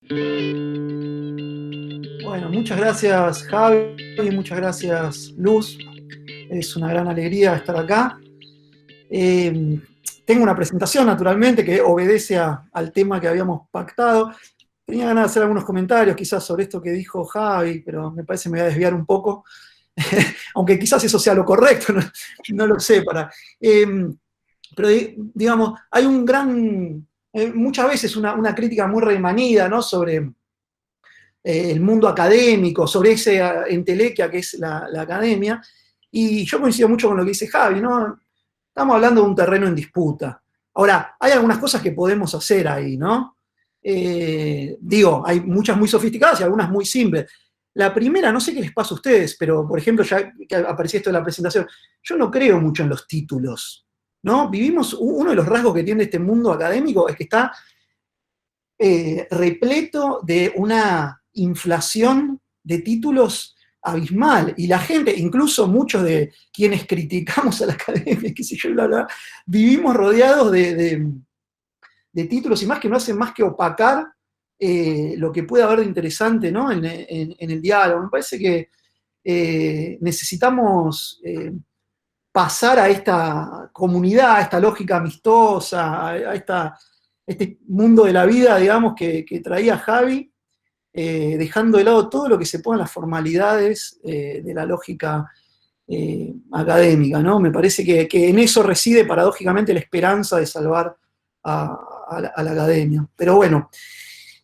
Bueno, muchas gracias Javi, muchas gracias Luz. Es una gran alegría estar acá. Tengo una presentación, naturalmente, que obedece al tema que habíamos pactado. Tenía ganas de hacer algunos comentarios quizás sobre esto que dijo Javi, pero me parece que me voy a desviar un poco, aunque quizás eso sea lo correcto, no lo sé. Eh, pero digamos, hay muchas veces una crítica muy remanida, ¿no?, sobre el mundo académico, sobre esa entelequia que es la academia, y yo coincido mucho con lo que dice Javi, ¿no? Estamos hablando de un terreno en disputa. Ahora, hay algunas cosas que podemos hacer ahí, ¿no? Hay muchas muy sofisticadas y algunas muy simples. La primera, no sé qué les pasa a ustedes, pero por ejemplo, ya que apareció esto en la presentación, yo no creo mucho en los títulos, ¿no? Uno de los rasgos que tiene este mundo académico es que está repleto de una inflación de títulos abismal. Y la gente, incluso muchos de quienes criticamos a la academia, qué sé yo, vivimos rodeados de títulos y más que no hacen más que opacar lo que puede haber de interesante, ¿no?, en el diálogo. Me parece que necesitamos pasar a esta comunidad, a esta lógica amistosa, este mundo de la vida, digamos, que traía Javi, dejando de lado todo lo que se ponga en las formalidades de la lógica académica, ¿no? Me parece que en eso reside paradójicamente la esperanza de salvar a la academia. Pero bueno,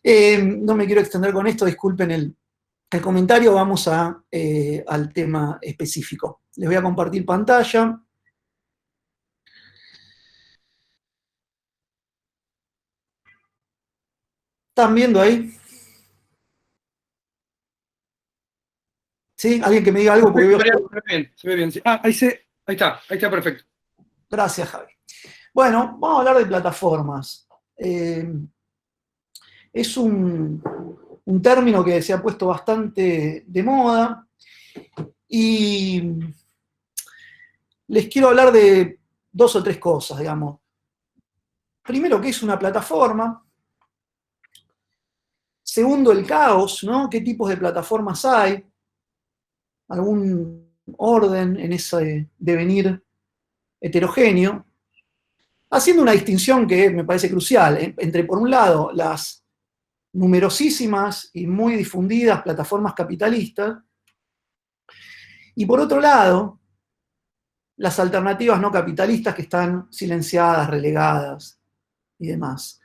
no me quiero extender con esto, disculpen el comentario, vamos al tema específico. Les voy a compartir pantalla. ¿Están viendo ahí? ¿Sí? ¿Alguien que me diga algo? Porque veo... Se ve bien, se ve bien. Sí. Ahí está perfecto. Gracias, Javi. Bueno, vamos a hablar de plataformas. Es un término que se ha puesto bastante de moda y les quiero hablar de dos o tres cosas, digamos. Primero, ¿qué es una plataforma? Segundo, el caos, ¿no? ¿Qué tipos de plataformas hay? ¿Algún orden en ese devenir heterogéneo? Haciendo una distinción que me parece crucial entre, por un lado, las numerosísimas y muy difundidas plataformas capitalistas, y por otro lado, las alternativas no capitalistas que están silenciadas, relegadas y demás.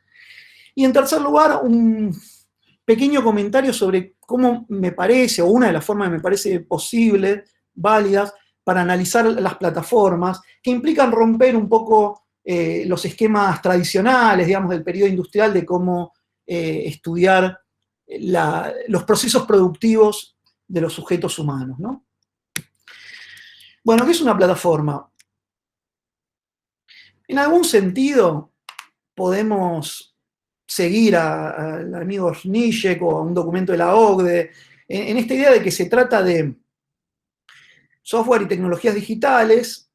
Y en tercer lugar, un pequeño comentario sobre cómo me parece, o una de las formas que me parece posible, válidas, para analizar las plataformas, que implican romper un poco los esquemas tradicionales, digamos, del periodo industrial de cómo estudiar los procesos productivos de los sujetos humanos, ¿no? Bueno, ¿qué es una plataforma? En algún sentido podemos seguir al amigo Zizek o a un documento de la OCDE en esta idea de que se trata de software y tecnologías digitales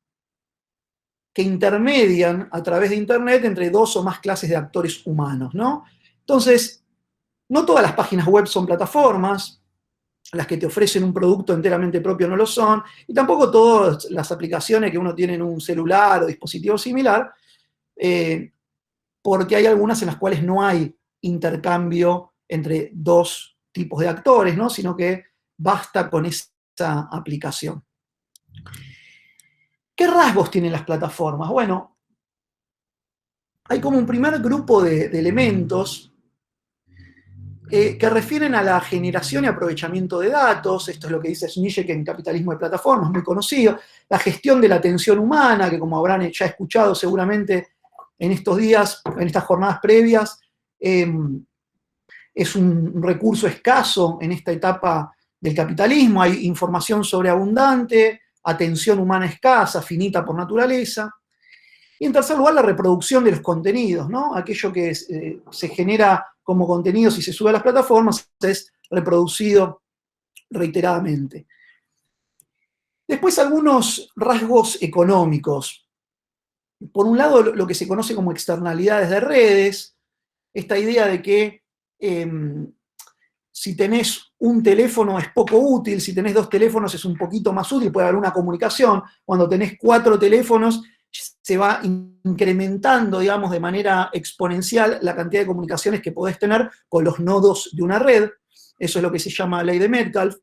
que intermedian a través de Internet entre dos o más clases de actores humanos, ¿no? Entonces, no todas las páginas web son plataformas, las que te ofrecen un producto enteramente propio no lo son, y tampoco todas las aplicaciones que uno tiene en un celular o dispositivo similar, porque hay algunas en las cuales no hay intercambio entre dos tipos de actores, ¿no?, sino que basta con esa aplicación. ¿Qué rasgos tienen las plataformas? Bueno, hay como un primer grupo de elementos que refieren a la generación y aprovechamiento de datos. Esto es lo que dice Zizek en Capitalismo de Plataformas, muy conocido. La gestión de la atención humana, que como habrán ya escuchado seguramente en estos días, en estas jornadas previas, es un recurso escaso en esta etapa del capitalismo. Hay información sobreabundante, atención humana escasa, finita por naturaleza. Y en tercer lugar, la reproducción de los contenidos, ¿no? Aquello que se genera como contenidos y se sube a las plataformas es reproducido reiteradamente. Después, algunos rasgos económicos. Por un lado, lo que se conoce como externalidades de redes, esta idea de que si tenés un teléfono es poco útil, si tenés 2 teléfonos es un poquito más útil, puede haber una comunicación. Cuando tenés 4 teléfonos se va incrementando, digamos, de manera exponencial la cantidad de comunicaciones que podés tener con los nodos de una red. Eso es lo que se llama ley de Metcalfe.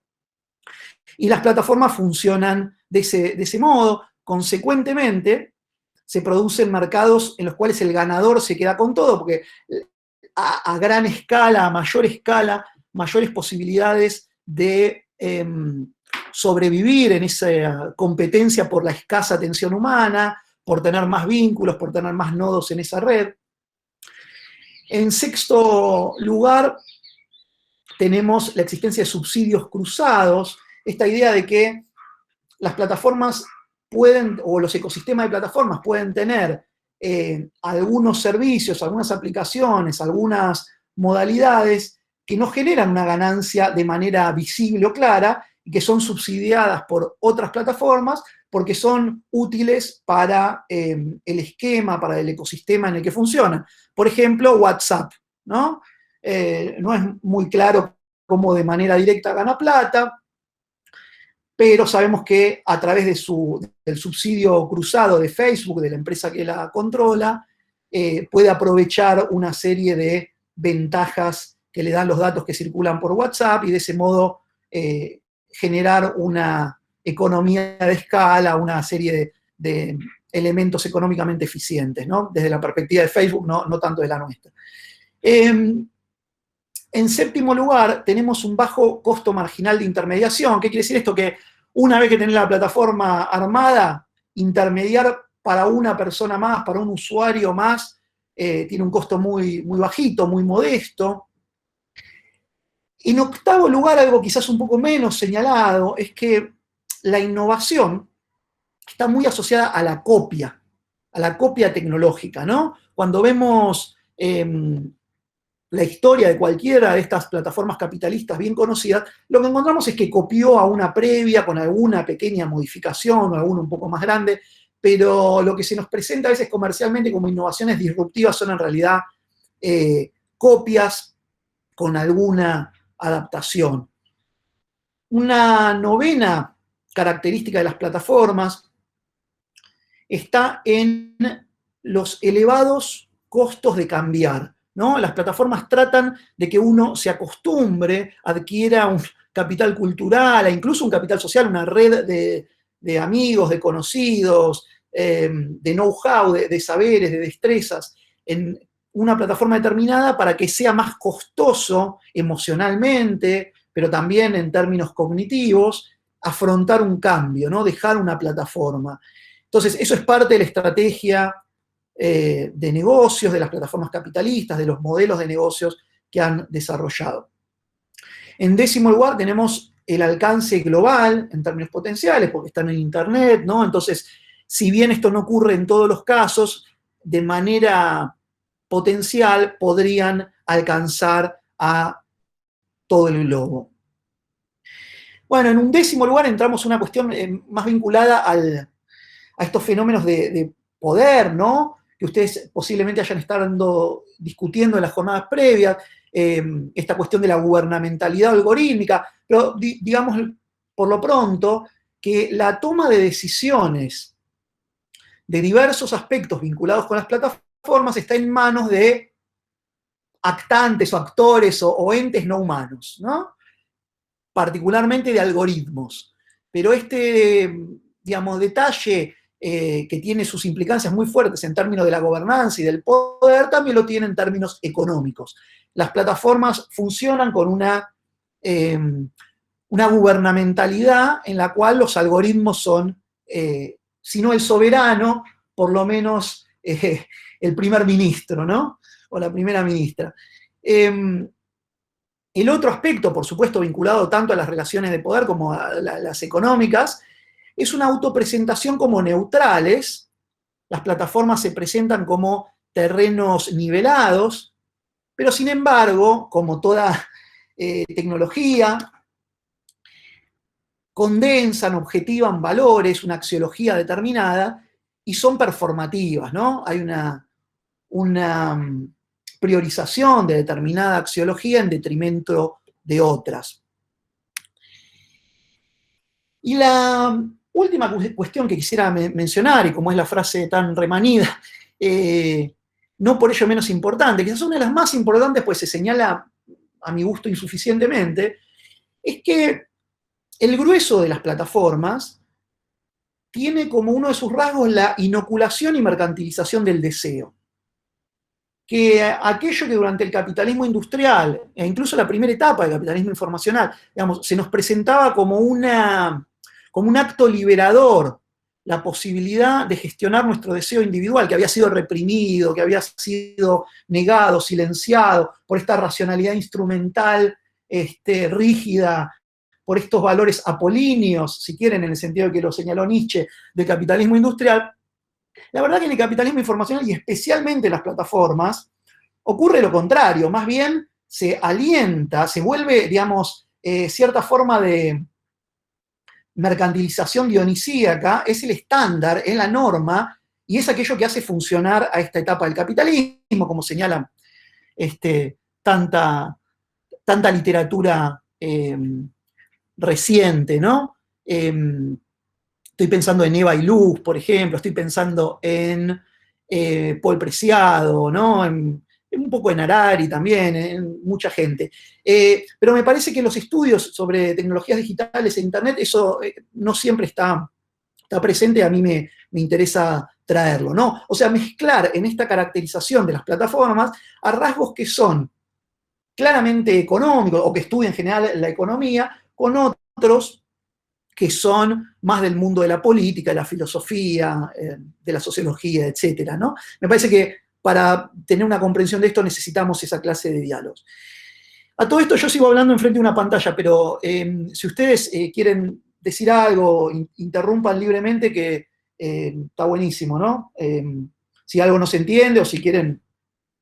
Y las plataformas funcionan de ese modo. Consecuentemente, se producen mercados en los cuales el ganador se queda con todo, porque a gran escala, a mayor escala, mayores posibilidades de sobrevivir en esa competencia por la escasa atención humana, por tener más vínculos, por tener más nodos en esa red. En sexto lugar, tenemos la existencia de subsidios cruzados, esta idea de que las plataformas pueden, o los ecosistemas de plataformas pueden tener algunos servicios, algunas aplicaciones, algunas modalidades que no generan una ganancia de manera visible o clara y que son subsidiadas por otras plataformas porque son útiles para el esquema, para el ecosistema en el que funcionan. Por ejemplo, WhatsApp, ¿no? No es muy claro cómo de manera directa gana plata, pero sabemos que a través del subsidio cruzado de Facebook, de la empresa que la controla, puede aprovechar una serie de ventajas que le dan los datos que circulan por WhatsApp y de ese modo generar una economía de escala, una serie de elementos económicamente eficientes, ¿no? Desde la perspectiva de Facebook, no tanto de la nuestra. En séptimo lugar, tenemos un bajo costo marginal de intermediación. ¿Qué quiere decir esto? Que una vez que tenés la plataforma armada, intermediar para una persona más, para un usuario más, tiene un costo muy, muy bajito, muy modesto. En octavo lugar, algo quizás un poco menos señalado, es que la innovación está muy asociada a la copia tecnológica, ¿no? Cuando vemos la historia de cualquiera de estas plataformas capitalistas bien conocidas, lo que encontramos es que copió a una previa con alguna pequeña modificación o alguna un poco más grande, pero lo que se nos presenta a veces comercialmente como innovaciones disruptivas son en realidad copias con alguna adaptación. Una novena característica de las plataformas está en los elevados costos de cambiar, ¿no? Las plataformas tratan de que uno se acostumbre, adquiera un capital cultural, e incluso un capital social, una red de amigos, de conocidos, de know-how, de saberes, de destrezas, en una plataforma determinada para que sea más costoso emocionalmente, pero también en términos cognitivos, afrontar un cambio, ¿no? Dejar una plataforma. Entonces, eso es parte de la estrategia de negocios, de las plataformas capitalistas, de los modelos de negocios que han desarrollado. En décimo lugar tenemos el alcance global en términos potenciales, porque están en Internet, ¿no? Entonces, si bien esto no ocurre en todos los casos, de manera potencial podrían alcanzar a todo el globo. Bueno, en un décimo lugar entramos en una cuestión más vinculada a estos fenómenos de poder, ¿no? Que ustedes posiblemente hayan estado discutiendo en las jornadas previas, esta cuestión de la gubernamentalidad algorítmica, pero digamos por lo pronto que la toma de decisiones de diversos aspectos vinculados con las plataformas está en manos de actantes o actores o entes no humanos, ¿no? Particularmente de algoritmos. Pero digamos, detalle que tiene sus implicancias muy fuertes en términos de la gobernanza y del poder, también lo tiene en términos económicos. Las plataformas funcionan con una gubernamentalidad en la cual los algoritmos son, si no el soberano, por lo menos el primer ministro, ¿no? O la primera ministra. El otro aspecto, por supuesto, vinculado tanto a las relaciones de poder como a las económicas, es una autopresentación como neutrales. Las plataformas se presentan como terrenos nivelados, pero sin embargo, como toda tecnología, condensan, objetivan valores, una axiología determinada, y son performativas, ¿no? Hay una priorización de determinada axiología en detrimento de otras. Y la última cuestión que quisiera mencionar, y como es la frase tan remanida, no por ello menos importante, quizás una de las más importantes, pues se señala a mi gusto insuficientemente, es que el grueso de las plataformas tiene como uno de sus rasgos la inoculación y mercantilización del deseo. Que aquello que durante el capitalismo industrial, e incluso la primera etapa del capitalismo informacional, digamos, se nos presentaba como un acto liberador, la posibilidad de gestionar nuestro deseo individual, que había sido reprimido, que había sido negado, silenciado por esta racionalidad instrumental rígida, por estos valores apolíneos, si quieren, en el sentido que lo señaló Nietzsche, del capitalismo industrial. La verdad que en el capitalismo informacional, y especialmente en las plataformas, ocurre lo contrario, más bien se alienta, se vuelve, digamos, cierta forma de mercantilización dionisíaca, es el estándar, es la norma, y es aquello que hace funcionar a esta etapa del capitalismo, como señala tanta literatura reciente, ¿no? Estoy pensando en Eva Illouz, por ejemplo, estoy pensando en Paul Preciado, ¿no? Un poco en Harari también, en mucha gente. Pero me parece que los estudios sobre tecnologías digitales e Internet, eso no siempre está presente, a mí me interesa traerlo, ¿no? O sea, mezclar en esta caracterización de las plataformas a rasgos que son claramente económicos, o que estudian en general la economía, con otros que son más del mundo de la política, de la filosofía, de la sociología, etcétera, ¿no? Me parece que para tener una comprensión de esto necesitamos esa clase de diálogos. A todo esto yo sigo hablando enfrente de una pantalla, pero si ustedes quieren decir algo, interrumpan libremente, que está buenísimo, ¿no? Si algo no se entiende o si quieren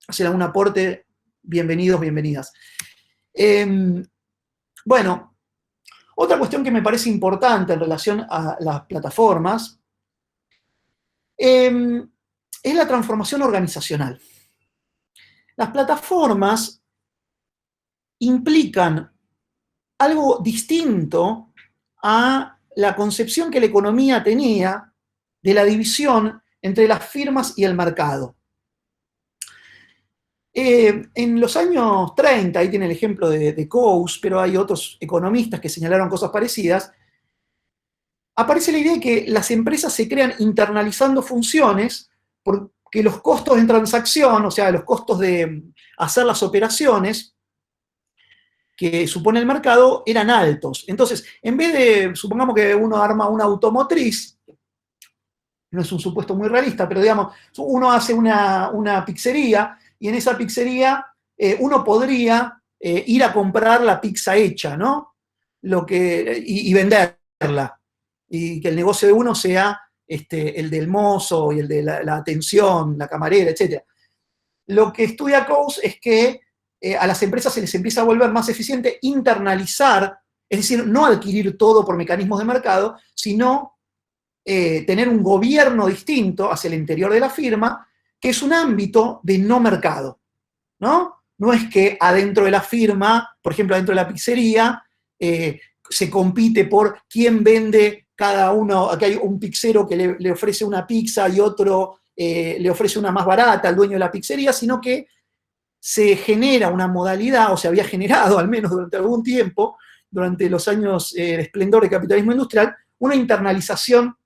hacer algún aporte, bienvenidos, bienvenidas. Bueno, otra cuestión que me parece importante en relación a las plataformas es la transformación organizacional. Las plataformas implican algo distinto a la concepción que la economía tenía de la división entre las firmas y el mercado. En los años 30, ahí tiene el ejemplo de Coase, pero hay otros economistas que señalaron cosas parecidas, aparece la idea de que las empresas se crean internalizando funciones porque los costos en transacción, o sea, los costos de hacer las operaciones que supone el mercado, eran altos. Entonces, en vez de, supongamos que uno arma una automotriz, no es un supuesto muy realista, pero digamos, uno hace una pizzería, y en esa pizzería uno podría ir a comprar la pizza hecha, ¿no? Y venderla. Y que el negocio de uno sea el del mozo y el de la atención, la camarera, etc. Lo que estudia Coase es que a las empresas se les empieza a volver más eficiente internalizar, es decir, no adquirir todo por mecanismos de mercado, sino tener un gobierno distinto hacia el interior de la firma, que es un ámbito de no mercado, ¿no? No es que adentro de la firma, por ejemplo, adentro de la pizzería, se compite por quién vende cada uno. Aquí hay un pizzero que le ofrece una pizza y otro le ofrece una más barata al dueño de la pizzería, sino que se genera una modalidad, o se había generado al menos durante algún tiempo, durante los años de esplendor del capitalismo industrial, una internalización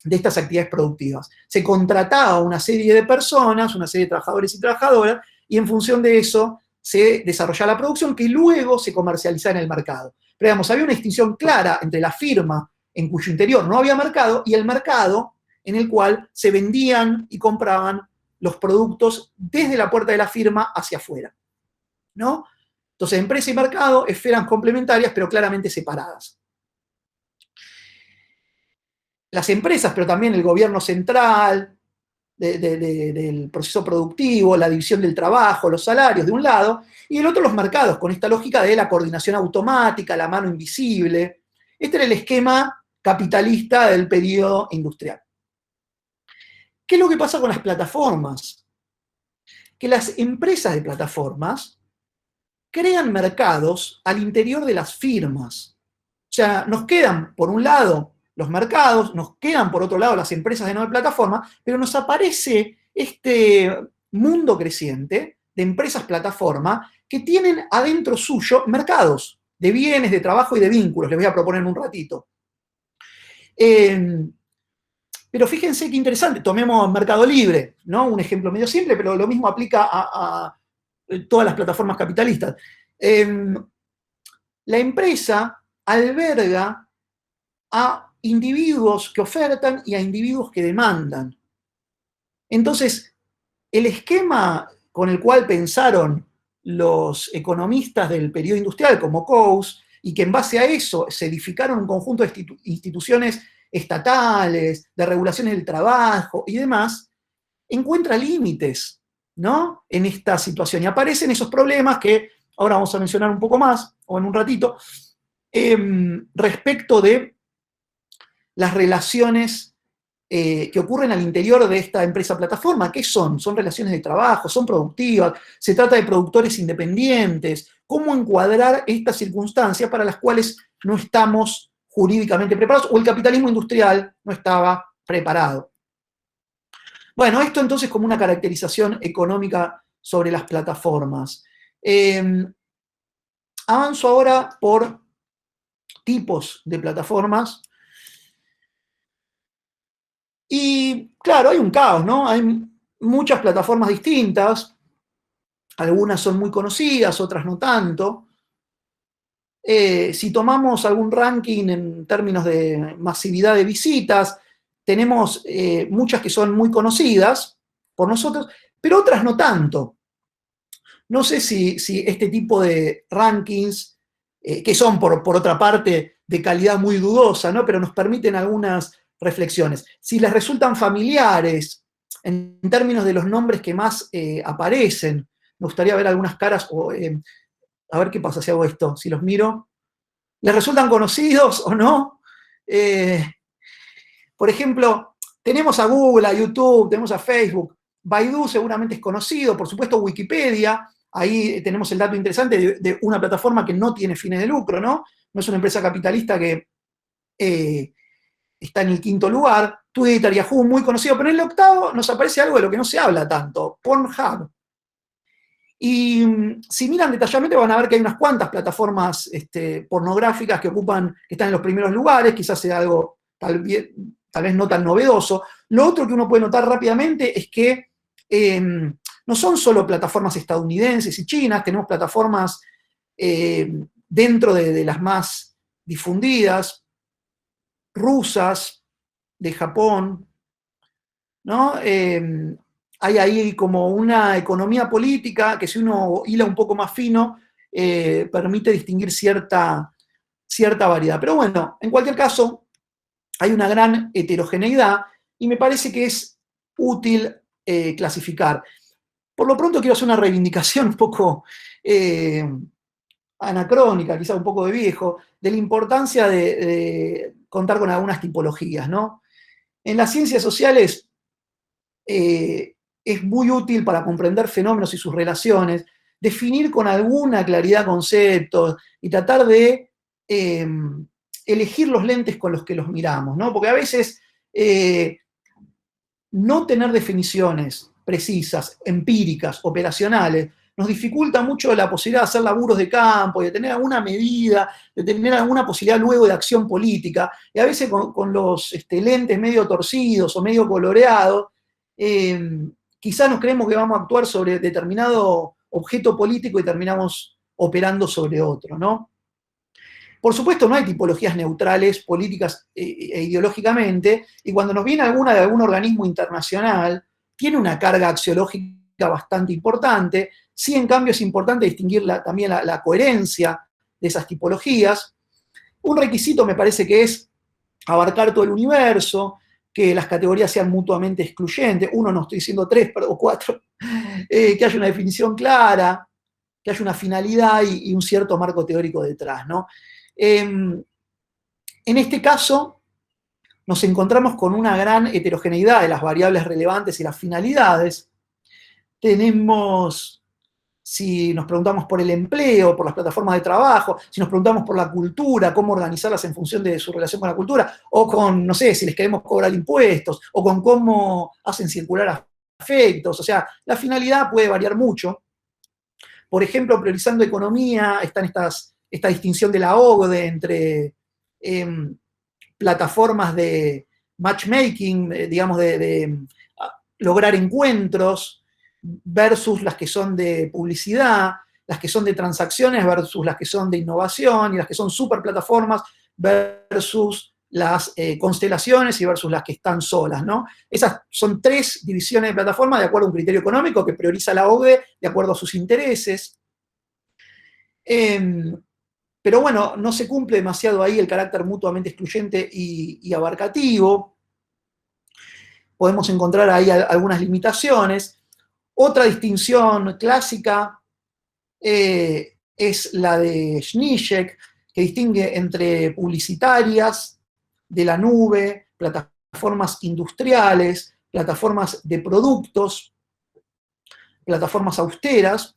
de estas actividades productivas. Se contrataba una serie de personas, una serie de trabajadores y trabajadoras, y en función de eso se desarrollaba la producción que luego se comercializaba en el mercado. Pero digamos, había una distinción clara entre la firma, en cuyo interior no había mercado, y el mercado en el cual se vendían y compraban los productos desde la puerta de la firma hacia afuera, ¿no? Entonces, empresa y mercado, esferas complementarias, pero claramente separadas. Las empresas, pero también el gobierno central, del proceso productivo, la división del trabajo, los salarios de un lado, y del otro los mercados, con esta lógica de la coordinación automática, la mano invisible. Este era el esquema capitalista del periodo industrial. ¿Qué es lo que pasa con las plataformas? que las empresas de plataformas crean mercados al interior de las firmas. O sea, nos quedan, por un lado, los mercados, nos quedan, por otro lado, las empresas de plataforma, pero nos aparece este mundo creciente de empresas plataforma que tienen adentro suyo mercados de bienes, de trabajo y de vínculos. Les voy a proponer en un ratito. Pero fíjense qué interesante, tomemos Mercado Libre, ¿no? Un ejemplo medio simple, pero lo mismo aplica a todas las plataformas capitalistas. La empresa alberga a individuos que ofertan y a individuos que demandan. Entonces, el esquema con el cual pensaron los economistas del periodo industrial, como Coase, y que en base a eso se edificaron un conjunto de instituciones estatales, de regulaciones del trabajo y demás, encuentra límites, ¿no?, en esta situación. Y aparecen esos problemas que ahora vamos a mencionar un poco más, o en un ratito, respecto de las relaciones que ocurren al interior de esta empresa plataforma. ¿Qué son? Son relaciones de trabajo, son productivas, se trata de productores independientes. ¿Cómo encuadrar estas circunstancias para las cuales no estamos jurídicamente preparados o el capitalismo industrial no estaba preparado? Bueno, esto entonces como una caracterización económica sobre las plataformas. Avanzo ahora por tipos de plataformas. Y claro, hay un caos, ¿no? Hay muchas plataformas distintas, algunas son muy conocidas, otras no tanto. Si tomamos algún ranking en términos de masividad de visitas, tenemos muchas que son muy conocidas por nosotros, pero otras no tanto. No sé si este tipo de rankings, que son por otra parte de calidad muy dudosa, ¿no?, pero nos permiten algunas reflexiones, si les resultan familiares en términos de los nombres que más aparecen. Me gustaría ver algunas caras, a ver qué pasa si hago esto, si los miro. ¿Les resultan conocidos o no? Por ejemplo, tenemos a Google, a YouTube, tenemos a Facebook. Baidu seguramente es conocido, por supuesto Wikipedia. Ahí tenemos el dato interesante de una plataforma que no tiene fines de lucro, ¿no? No es una empresa capitalista que está en el 5º lugar. Twitter, Yahoo, muy conocido, pero en el 8º nos aparece algo de lo que no se habla tanto, Pornhub. Y si miran detalladamente van a ver que hay unas cuantas plataformas pornográficas que están en los primeros lugares, quizás sea algo tal vez no tan novedoso. Lo otro que uno puede notar rápidamente es que no son solo plataformas estadounidenses y chinas, tenemos plataformas dentro de las más difundidas, rusas, de Japón, ¿no? Hay ahí como una economía política que, si uno hila un poco más fino, permite distinguir cierta variedad. Pero bueno, en cualquier caso, hay una gran heterogeneidad y me parece que es útil clasificar. Por lo pronto quiero hacer una reivindicación un poco anacrónica, quizá un poco de viejo, de la importancia de contar con algunas tipologías, ¿no? En las ciencias sociales es muy útil para comprender fenómenos y sus relaciones, definir con alguna claridad conceptos y tratar de elegir los lentes con los que los miramos, ¿no? Porque a veces no tener definiciones precisas, empíricas, operacionales, nos dificulta mucho la posibilidad de hacer laburos de campo, de tener alguna medida, de tener alguna posibilidad luego de acción política. Y a veces con los lentes medio torcidos o medio coloreados, quizás nos creemos que vamos a actuar sobre determinado objeto político y terminamos operando sobre otro, ¿no? Por supuesto, no hay tipologías neutrales políticas e ideológicamente, y cuando nos viene alguna de algún organismo internacional, tiene una carga axiológica bastante importante. Sí, en cambio, es importante distinguir también la coherencia de esas tipologías. Un requisito me parece que es abarcar todo el universo, que las categorías sean mutuamente excluyentes. Uno, no estoy diciendo 3 o 4, que haya una definición clara, que haya una finalidad y un cierto marco teórico detrás, ¿no? En este caso, nos encontramos con una gran heterogeneidad de las variables relevantes y las finalidades. tenemos, si nos preguntamos por el empleo, por las plataformas de trabajo, si nos preguntamos por la cultura, cómo organizarlas en función de su relación con la cultura, o con, no sé, si les queremos cobrar impuestos, o con cómo hacen circular afectos. O sea, la finalidad puede variar mucho. Por ejemplo, priorizando economía, está esta distinción de la OCDE entre plataformas de matchmaking, digamos, de lograr encuentros, versus las que son de publicidad, las que son de transacciones versus las que son de innovación, y las que son super plataformas versus las constelaciones y versus las que están solas, ¿no? Esas son 3 divisiones de plataformas de acuerdo a un criterio económico que prioriza la OCDE de acuerdo a sus intereses. Pero bueno, no se cumple demasiado ahí el carácter mutuamente excluyente y abarcativo. Podemos encontrar ahí algunas limitaciones. Otra distinción clásica es la de Zizek, que distingue entre publicitarias, de la nube, plataformas industriales, plataformas de productos, plataformas austeras.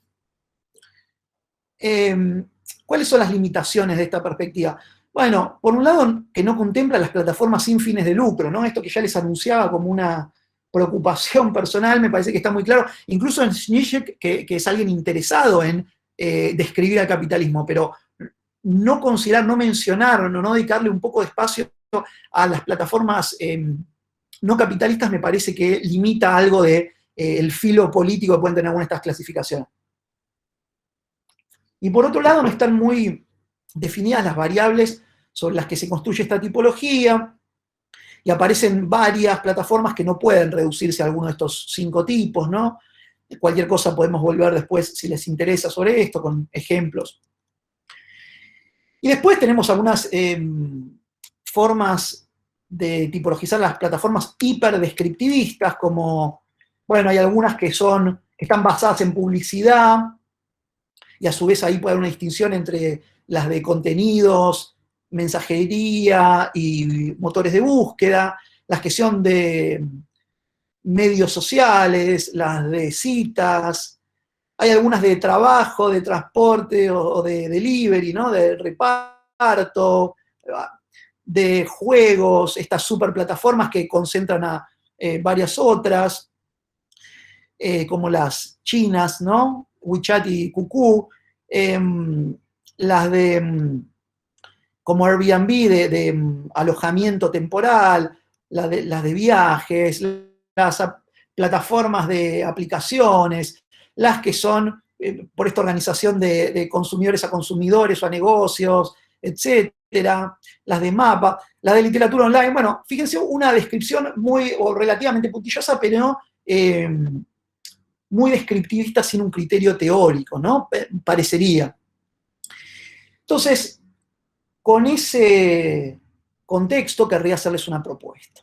¿Cuáles son las limitaciones de esta perspectiva? Bueno, por un lado, que no contempla las plataformas sin fines de lucro, ¿no? Esto que ya les anunciaba como una preocupación personal, me parece que está muy claro, incluso en Zizek, que es alguien interesado en describir al capitalismo, pero no considerar, no mencionar, no dedicarle un poco de espacio a las plataformas no capitalistas, me parece que limita algo de el filo político que pueden tener algunas de estas clasificaciones. Y por otro lado, no están muy definidas las variables sobre las que se construye esta tipología, y aparecen varias plataformas que no pueden reducirse a alguno de estos 5 tipos, ¿no? Cualquier cosa podemos volver después, si les interesa, sobre esto, con ejemplos. Y después tenemos algunas formas de tipologizar las plataformas hiperdescriptivistas, como, bueno, hay algunas que están basadas en publicidad, y a su vez ahí puede haber una distinción entre las de contenidos, mensajería y motores de búsqueda, las que son de medios sociales, las de citas, hay algunas de trabajo, de transporte o de delivery, ¿no? De reparto, de juegos, estas superplataformas que concentran a varias otras, como las chinas, ¿no? WeChat y QQ, las de como Airbnb de alojamiento temporal, las de viajes, las plataformas de aplicaciones, las que son por esta organización de consumidores a consumidores o a negocios, etcétera, las de mapa, las de literatura online. Bueno, fíjense, una descripción muy o relativamente puntillosa, pero muy descriptivista sin un criterio teórico, ¿no? Parecería. Entonces, con ese contexto querría hacerles una propuesta,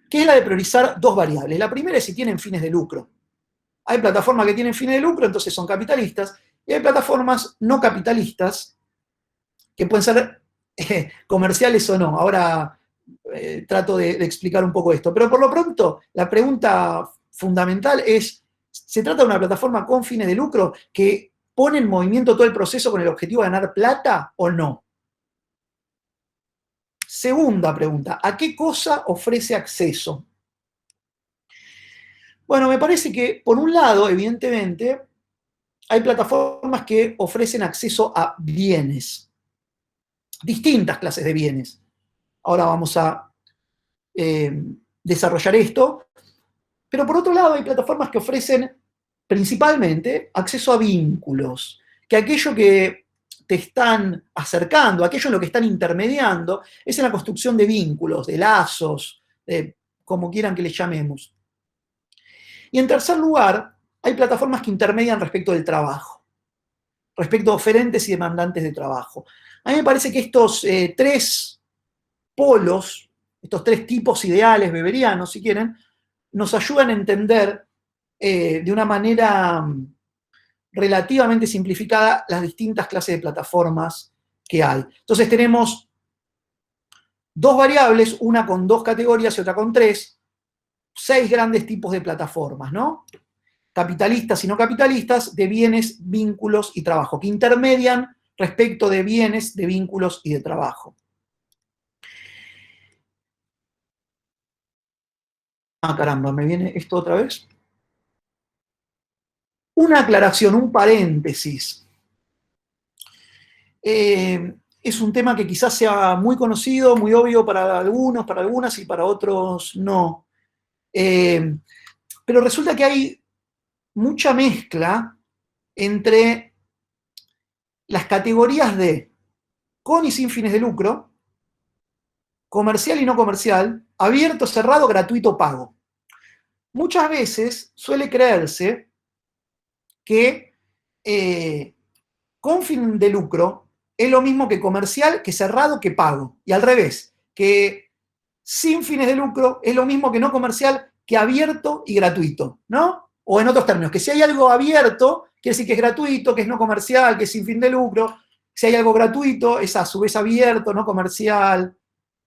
que es la de priorizar 2 variables. La primera es si tienen fines de lucro. Hay plataformas que tienen fines de lucro, entonces son capitalistas, y hay plataformas no capitalistas, que pueden ser comerciales o no. Ahora trato de explicar un poco esto. Pero por lo pronto, la pregunta fundamental es, ¿se trata de una plataforma con fines de lucro que pone en movimiento todo el proceso con el objetivo de ganar plata o no? Segunda pregunta, ¿a qué cosa ofrece acceso? Bueno, me parece que, por un lado, evidentemente, hay plataformas que ofrecen acceso a bienes, distintas clases de bienes. Ahora vamos a desarrollar esto. Pero por otro lado, hay plataformas que ofrecen principalmente acceso a vínculos, que aquello que te están acercando, aquello en lo que están intermediando, es en la construcción de vínculos, de lazos, de como quieran que les llamemos. Y en tercer lugar, hay plataformas que intermedian respecto del trabajo, respecto a oferentes y demandantes de trabajo. A mí me parece que estos 3 polos, estos 3 tipos ideales weberianos, si quieren, nos ayudan a entender de una manera relativamente simplificada las distintas clases de plataformas que hay. Entonces tenemos 2 variables, una con 2 categorías y otra con 3, 6 grandes tipos de plataformas, ¿no? capitalistas y no capitalistas, de bienes, vínculos y trabajo, que intermedian respecto de bienes, de vínculos y de trabajo. Ah, caramba, ¿me viene esto otra vez? Una aclaración, un paréntesis. Es un tema que quizás sea muy conocido, muy obvio para algunos, para algunas y para otros no. Pero resulta que hay mucha mezcla entre las categorías de con y sin fines de lucro, comercial y no comercial, abierto, cerrado, gratuito, pago. Muchas veces suele creerse que con fin de lucro es lo mismo que comercial, que cerrado, que pago. Y al revés, que sin fines de lucro es lo mismo que no comercial, que abierto y gratuito, ¿no? O en otros términos, que si hay algo abierto, quiere decir que es gratuito, que es no comercial, que es sin fin de lucro. Si hay algo gratuito, es a su vez abierto, no comercial,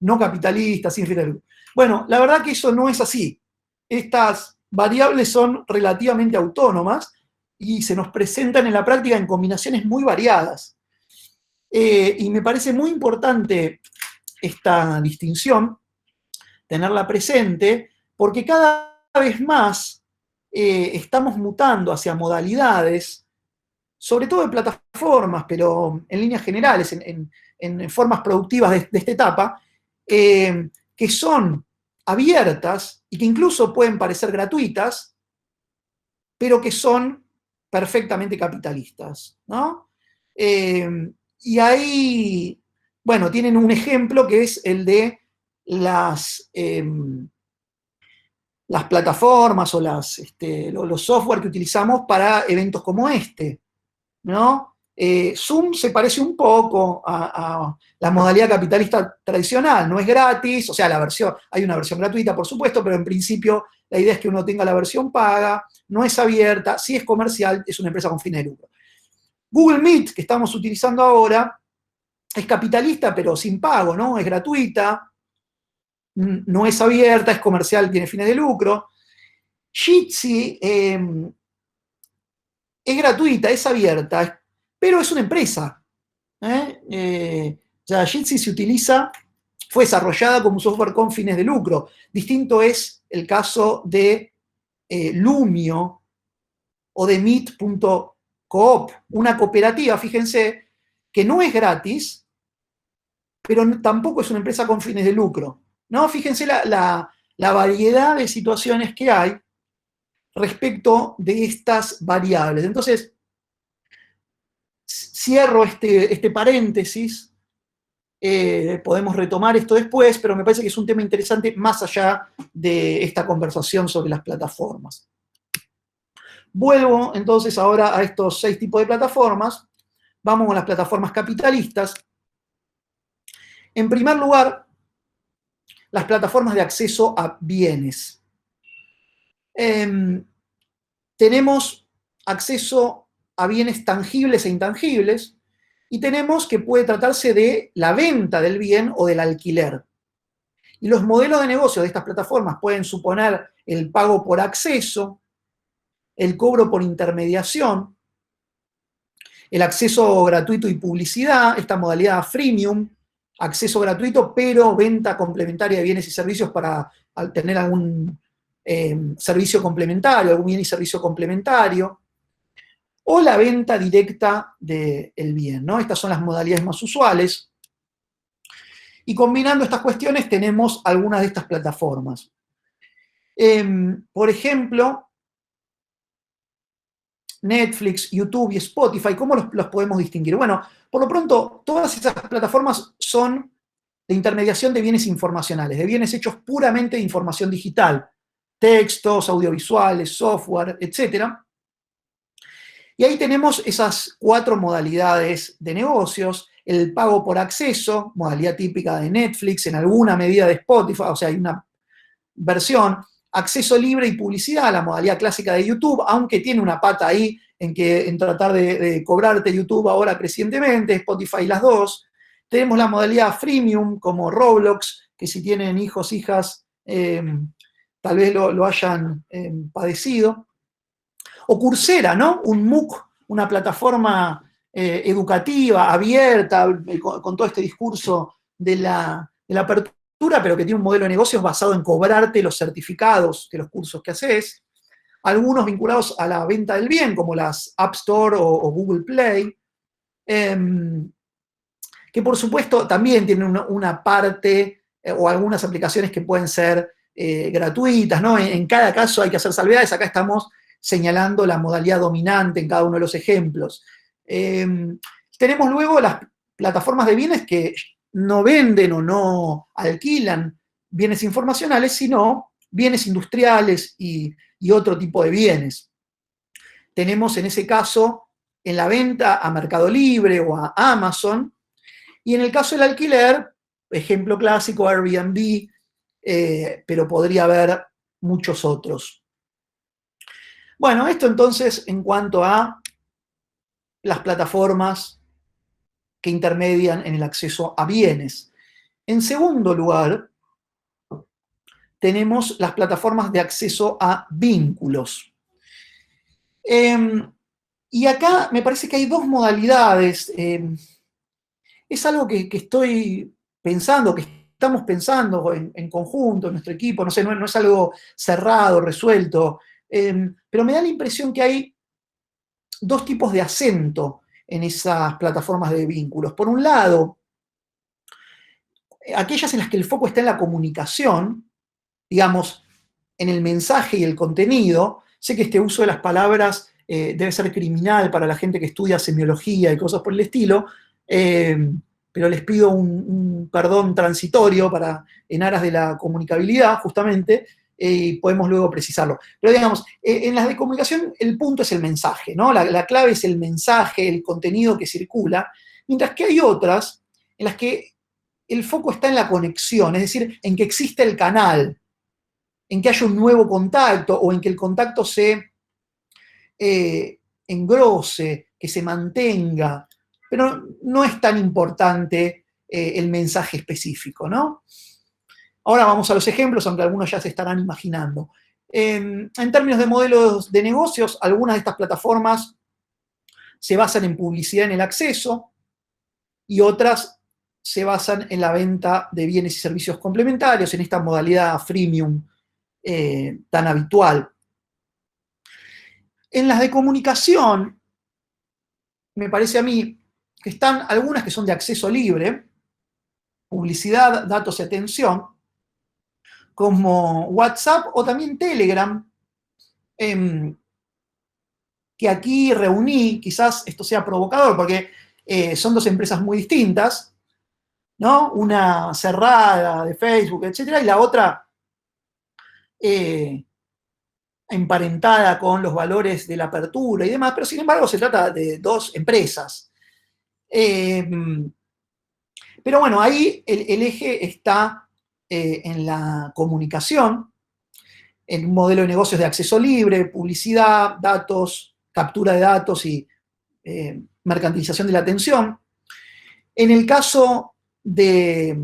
no capitalista, sin fin de lucro. Bueno, la verdad que eso no es así. Estas variables son relativamente autónomas y se nos presentan en la práctica en combinaciones muy variadas. Y me parece muy importante esta distinción, tenerla presente, porque cada vez más estamos mutando hacia modalidades, sobre todo de plataformas, pero en líneas generales, en formas productivas de esta etapa, que son abiertas y que incluso pueden parecer gratuitas, pero que son perfectamente capitalistas, ¿no? Y ahí, bueno, tienen un ejemplo que es el de las plataformas o los software que utilizamos para eventos como este, ¿no? Zoom se parece un poco a la modalidad capitalista tradicional, no es gratis, o sea, hay una versión gratuita, por supuesto, pero en principio la idea es que uno tenga la versión paga, no es abierta, si es comercial, es una empresa con fines de lucro. Google Meet, que estamos utilizando ahora, es capitalista, pero sin pago, ¿no? Es gratuita, no es abierta, es comercial, tiene fines de lucro. Jitsi es gratuita, es abierta, pero es una empresa. Ya Jitsi fue desarrollada como un software con fines de lucro. Distinto es el caso de Lumio o de Meet.coop, una cooperativa, fíjense, que no es gratis, pero tampoco es una empresa con fines de lucro. ¿No? Fíjense la variedad de situaciones que hay respecto de estas variables. Entonces, cierro este paréntesis, podemos retomar esto después, pero me parece que es un tema interesante más allá de esta conversación sobre las plataformas. Vuelvo entonces ahora a estos 6 tipos de plataformas. Vamos con las plataformas capitalistas. En primer lugar, las plataformas de acceso a bienes. Tenemos acceso a bienes tangibles e intangibles, y tenemos que puede tratarse de la venta del bien o del alquiler. Y los modelos de negocio de estas plataformas pueden suponer el pago por acceso, el cobro por intermediación, el acceso gratuito y publicidad, esta modalidad freemium, acceso gratuito pero venta complementaria de bienes y servicios para tener algún servicio complementario, algún bien y servicio complementario, o la venta directa del bien, ¿no? Estas son las modalidades más usuales. Y combinando estas cuestiones tenemos algunas de estas plataformas. Por ejemplo, Netflix, YouTube y Spotify, ¿cómo los podemos distinguir? Bueno, por lo pronto, todas esas plataformas son de intermediación de bienes informacionales, de bienes hechos puramente de información digital, textos, audiovisuales, software, etc. Y ahí tenemos esas 4 modalidades de negocios: el pago por acceso, modalidad típica de Netflix, en alguna medida de Spotify, o sea, hay una versión; acceso libre y publicidad, la modalidad clásica de YouTube, aunque tiene una pata ahí en tratar de cobrarte YouTube ahora crecientemente, Spotify las dos. Tenemos la modalidad freemium, como Roblox, que si tienen hijos, hijas, tal vez lo hayan padecido. O Coursera, ¿no? Un MOOC, una plataforma educativa, abierta, con todo este discurso de la apertura, pero que tiene un modelo de negocios basado en cobrarte los certificados de los cursos que haces. Algunos vinculados a la venta del bien, como las App Store o Google Play, que por supuesto también tienen una parte o algunas aplicaciones que pueden ser gratuitas, ¿no? En cada caso hay que hacer salvedades. Acá estamos señalando la modalidad dominante en cada uno de los ejemplos. Tenemos luego las plataformas de bienes que no venden o no alquilan bienes informacionales, sino bienes industriales y otro tipo de bienes. Tenemos en ese caso en la venta a Mercado Libre o a Amazon, y en el caso del alquiler, ejemplo clásico, Airbnb, pero podría haber muchos otros. Bueno, esto entonces en cuanto a las plataformas que intermedian en el acceso a bienes. En segundo lugar, tenemos las plataformas de acceso a vínculos. Y acá me parece que hay dos modalidades. Es algo que estoy pensando, que estamos pensando en conjunto, en nuestro equipo, no sé, no es algo cerrado, resuelto, pero me da la impresión que hay dos tipos de acento en esas plataformas de vínculos. Por un lado, aquellas en las que el foco está en la comunicación, digamos, en el mensaje y el contenido. Sé que este uso de las palabras debe ser criminal para la gente que estudia semiología y cosas por el estilo, pero les pido un perdón transitorio en aras de la comunicabilidad, justamente, y podemos luego precisarlo. Pero digamos, en las de comunicación el punto es el mensaje, ¿no? La clave es el mensaje, el contenido que circula, mientras que hay otras en las que el foco está en la conexión, es decir, en que existe el canal, en que haya un nuevo contacto o en que el contacto se engrose, que se mantenga, pero no es tan importante el mensaje específico, ¿no? Ahora vamos a los ejemplos, aunque algunos ya se estarán imaginando. En términos de modelos de negocios, algunas de estas plataformas se basan en publicidad en el acceso y otras se basan en la venta de bienes y servicios complementarios, en esta modalidad freemium tan habitual. En las de comunicación, me parece a mí que están algunas que son de acceso libre, publicidad, datos y atención, como WhatsApp o también Telegram, que aquí reuní, quizás esto sea provocador, porque son dos empresas muy distintas, ¿no? Una cerrada de Facebook, etcétera, y la otra emparentada con los valores de la apertura y demás, pero sin embargo se trata de dos empresas. Pero bueno, ahí el eje está en la comunicación, en un modelo de negocios de acceso libre, publicidad, datos, captura de datos y mercantilización de la atención. En el caso de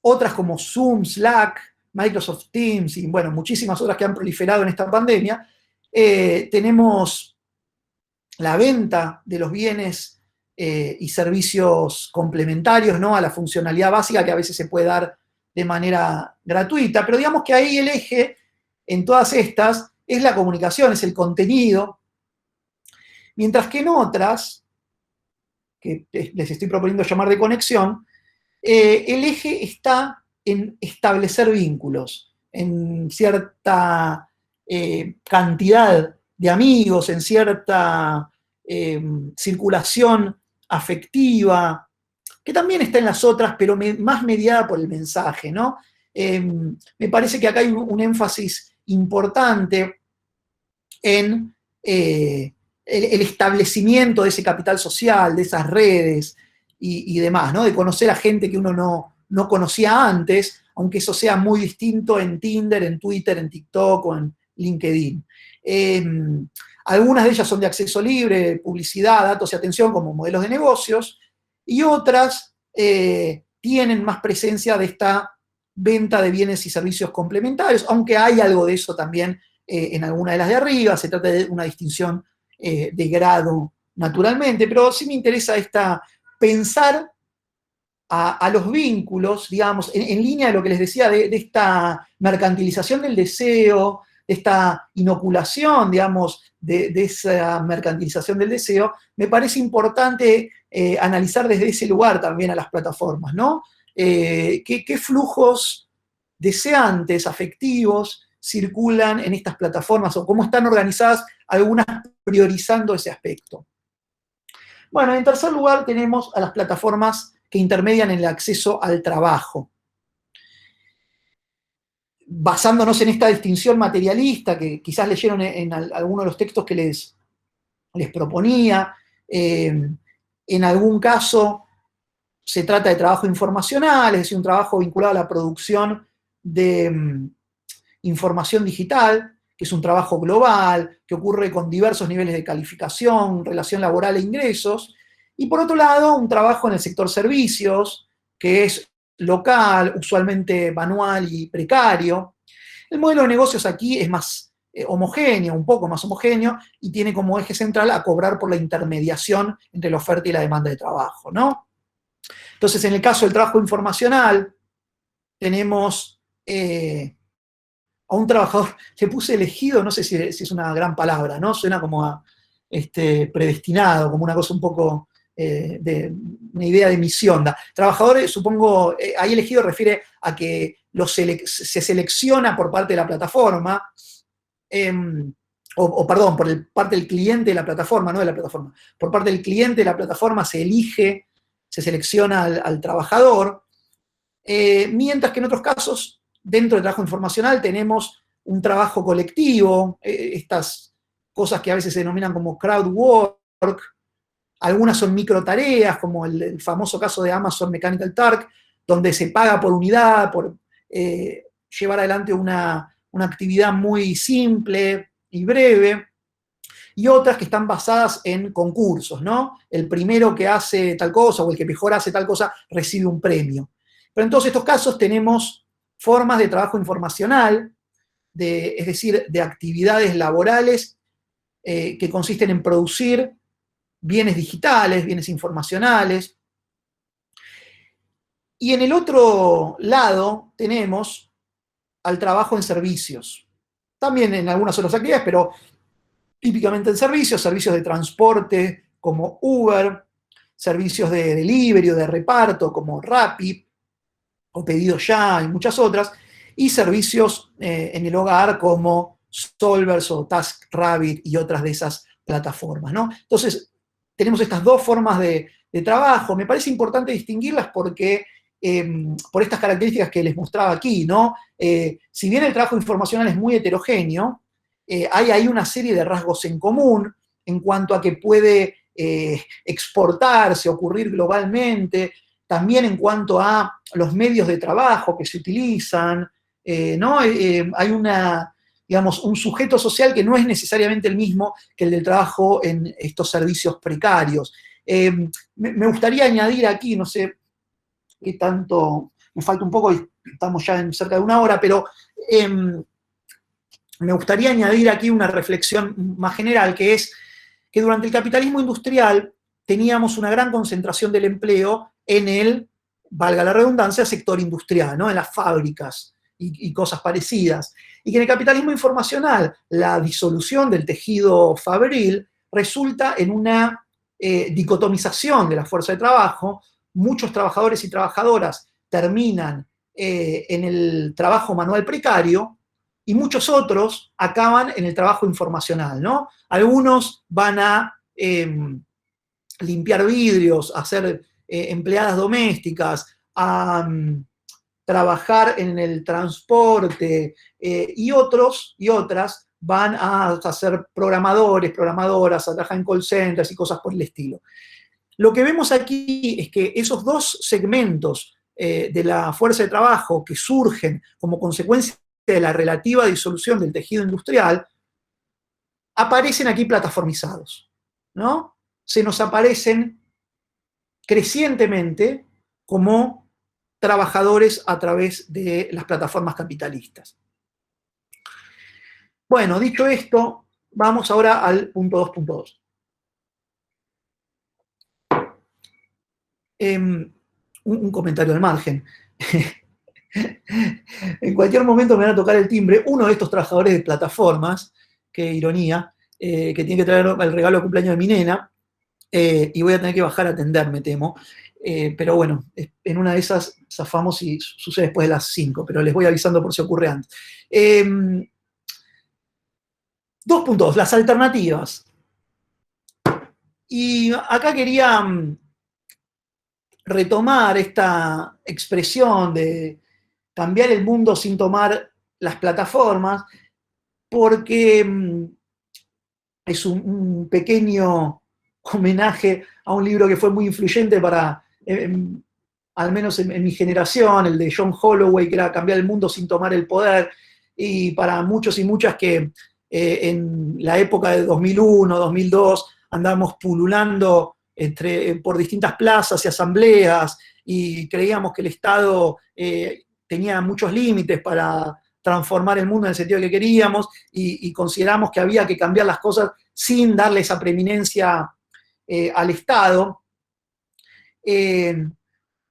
otras como Zoom, Slack, Microsoft Teams y bueno, muchísimas otras que han proliferado en esta pandemia, tenemos la venta de los bienes y servicios complementarios, ¿no?, a la funcionalidad básica que a veces se puede dar de manera gratuita, pero digamos que ahí el eje en todas estas es la comunicación, es el contenido, mientras que en otras, que les estoy proponiendo llamar de conexión, el eje está en establecer vínculos, en cierta cantidad de amigos, en cierta circulación afectiva, que también está en las otras, pero más mediada por el mensaje, ¿no? Me parece que acá hay un énfasis importante en el establecimiento de ese capital social, de esas redes y demás, ¿no? De conocer a gente que uno no conocía antes, aunque eso sea muy distinto en Tinder, en Twitter, en TikTok o en LinkedIn. Algunas de ellas son de acceso libre, publicidad, datos y atención como modelos de negocios, y otras tienen más presencia de esta venta de bienes y servicios complementarios, aunque hay algo de eso también en alguna de las de arriba, se trata de una distinción de grado naturalmente, pero sí me interesa pensar a los vínculos, digamos, en línea de lo que les decía de esta mercantilización del deseo, de esta inoculación, digamos, de esa mercantilización del deseo, me parece importante analizar desde ese lugar también a las plataformas, ¿no? ¿Qué flujos deseantes, afectivos, circulan en estas plataformas o cómo están organizadas, algunas priorizando ese aspecto? Bueno, en tercer lugar tenemos a las plataformas que intermedian en el acceso al trabajo. Basándonos en esta distinción materialista que quizás leyeron en alguno de los textos que les proponía, en algún caso se trata de trabajo informacional, es decir, un trabajo vinculado a la producción de información digital, que es un trabajo global, que ocurre con diversos niveles de calificación, relación laboral e ingresos, y por otro lado, un trabajo en el sector servicios, que es local, usualmente manual y precario. El modelo de negocios aquí es más homogéneo, un poco más homogéneo, y tiene como eje central a cobrar por la intermediación entre la oferta y la demanda de trabajo, ¿no? Entonces, en el caso del trabajo informacional, tenemos a un trabajador, le puse elegido, no sé si es una gran palabra, ¿no? Suena como a predestinado, como una cosa un poco de una idea de misión. Trabajadores, supongo, ahí elegido refiere a que se selecciona por parte de la plataforma, perdón, parte del cliente de la plataforma, no de la plataforma, por parte del cliente de la plataforma se elige, se selecciona al trabajador, mientras que en otros casos, dentro del trabajo informacional, tenemos un trabajo colectivo, estas cosas que a veces se denominan como crowd work, algunas son micro tareas, como el famoso caso de Amazon Mechanical Turk, donde se paga por unidad, por llevar adelante una actividad muy simple y breve, y otras que están basadas en concursos, ¿no? El primero que hace tal cosa o el que mejor hace tal cosa recibe un premio. Pero en todos estos casos tenemos formas de trabajo informacional, es decir, de actividades laborales que consisten en producir bienes digitales, bienes informacionales. Y en el otro lado tenemos al trabajo en servicios. También en algunas otras actividades, pero típicamente en servicios de transporte como Uber, servicios de delivery o de reparto como Rappi o Pedido Ya y muchas otras, y servicios en el hogar como Solvers o TaskRabbit y otras de esas plataformas, ¿no? Entonces, tenemos estas dos formas de trabajo. Me parece importante distinguirlas porque por estas características que les mostraba aquí, ¿no? Si bien el trabajo informacional es muy heterogéneo, hay ahí una serie de rasgos en común en cuanto a que puede exportarse, ocurrir globalmente, también en cuanto a los medios de trabajo que se utilizan, ¿no? Hay digamos, un sujeto social que no es necesariamente el mismo que el del trabajo en estos servicios precarios. Me gustaría añadir aquí, no sé qué tanto, me falta un poco, estamos ya en cerca de una hora, pero me gustaría añadir aquí una reflexión más general, que es que durante el capitalismo industrial teníamos una gran concentración del empleo en el, valga la redundancia, sector industrial, ¿no? En las fábricas y cosas parecidas. Y que en el capitalismo informacional la disolución del tejido fabril resulta en una dicotomización de la fuerza de trabajo. Muchos trabajadores y trabajadoras terminan en el trabajo manual precario, y muchos otros acaban en el trabajo informacional, ¿no? Algunos van a limpiar vidrios, a ser empleadas domésticas, a trabajar en el transporte, y otros y otras van a ser programadores, programadoras, a trabajar en call centers y cosas por el estilo. Lo que vemos aquí es que esos dos segmentos de la fuerza de trabajo que surgen como consecuencia de la relativa disolución del tejido industrial, aparecen aquí plataformizados, ¿no? Se nos aparecen crecientemente como trabajadores a través de las plataformas capitalistas. Bueno, dicho esto, vamos ahora al punto 2.2. Un comentario al margen. En cualquier momento me van a tocar el timbre uno de estos trabajadores de plataformas, qué ironía, que tiene que traer el regalo de cumpleaños de mi nena, y voy a tener que bajar a atender, me temo. Pero bueno, en una de esas zafamos y sucede después de las 5, pero les voy avisando por si ocurre antes. 2.2, las alternativas. Y acá quería retomar esta expresión de cambiar el mundo sin tomar las plataformas, porque es un pequeño homenaje a un libro que fue muy influyente para, al menos en mi generación, el de John Holloway, que era Cambiar el mundo sin tomar el poder, y para muchos y muchas que en la época de 2001, 2002, andábamos pululando por distintas plazas y asambleas, y creíamos que el Estado tenía muchos límites para transformar el mundo en el sentido que queríamos, y consideramos que había que cambiar las cosas sin darle esa preeminencia al Estado.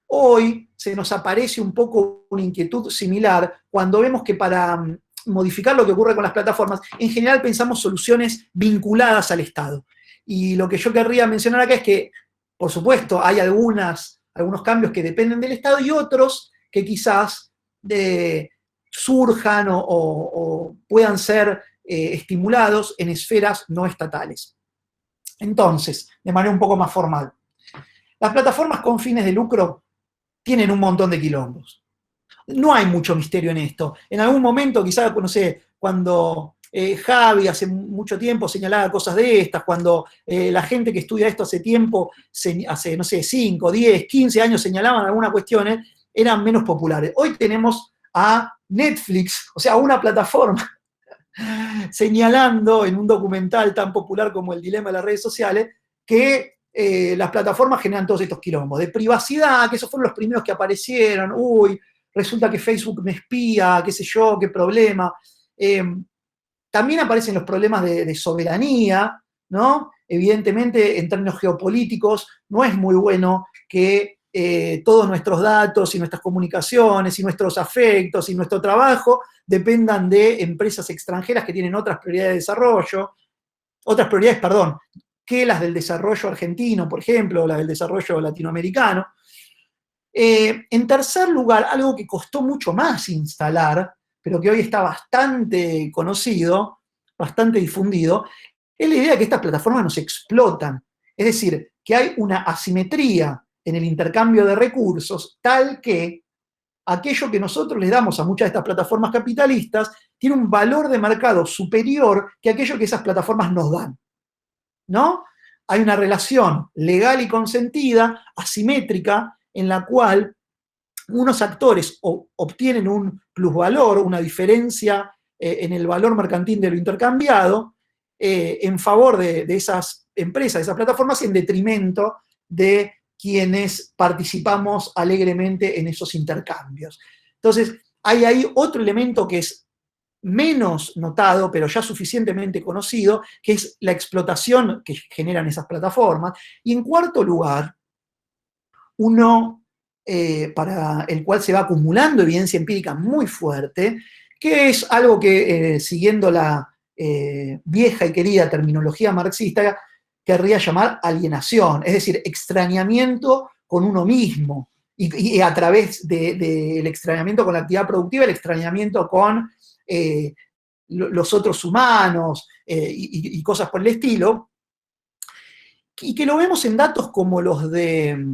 Hoy se nos aparece un poco una inquietud similar cuando vemos que para modificar lo que ocurre con las plataformas, en general pensamos soluciones vinculadas al Estado. Y lo que yo querría mencionar acá es que, por supuesto, hay algunos cambios que dependen del Estado y otros que quizás surjan o puedan ser estimulados en esferas no estatales. Entonces, de manera un poco más formal, las plataformas con fines de lucro tienen un montón de quilombos. No hay mucho misterio en esto. En algún momento, quizás, no sé, cuando Javi hace mucho tiempo señalaba cosas de estas, cuando la gente que estudia esto hace tiempo, hace, no sé, 5, 10, 15 años señalaban algunas cuestiones, eran menos populares. Hoy tenemos a Netflix, o sea, una plataforma, señalando en un documental tan popular como El dilema de las redes sociales, que las plataformas generan todos estos quilombos de privacidad, que esos fueron los primeros que aparecieron, uy, resulta que Facebook me espía, qué sé yo, qué problema. También aparecen los problemas de soberanía, ¿no? Evidentemente, en términos geopolíticos, no es muy bueno que todos nuestros datos y nuestras comunicaciones y nuestros afectos y nuestro trabajo dependan de empresas extranjeras que tienen otras prioridades de desarrollo, que las del desarrollo argentino, por ejemplo, o las del desarrollo latinoamericano. En tercer lugar, algo que costó mucho más instalar, pero que hoy está bastante conocido, bastante difundido, es la idea de que estas plataformas nos explotan. Es decir, que hay una asimetría en el intercambio de recursos tal que aquello que nosotros les damos a muchas de estas plataformas capitalistas tiene un valor de mercado superior que aquello que esas plataformas nos dan, ¿no? Hay una relación legal y consentida, asimétrica, en la cual unos actores obtienen un plusvalor, una diferencia en el valor mercantil de lo intercambiado, en favor de esas empresas, de esas plataformas, en detrimento de quienes participamos alegremente en esos intercambios. Entonces, hay ahí otro elemento que es menos notado, pero ya suficientemente conocido, que es la explotación que generan esas plataformas. Y en cuarto lugar, uno para el cual se va acumulando evidencia empírica muy fuerte, que es algo que, siguiendo la vieja y querida terminología marxista, querría llamar alienación, es decir, extrañamiento con uno mismo, y a través del extrañamiento con la actividad productiva, el extrañamiento con los otros humanos y cosas por el estilo, y que lo vemos en datos como los de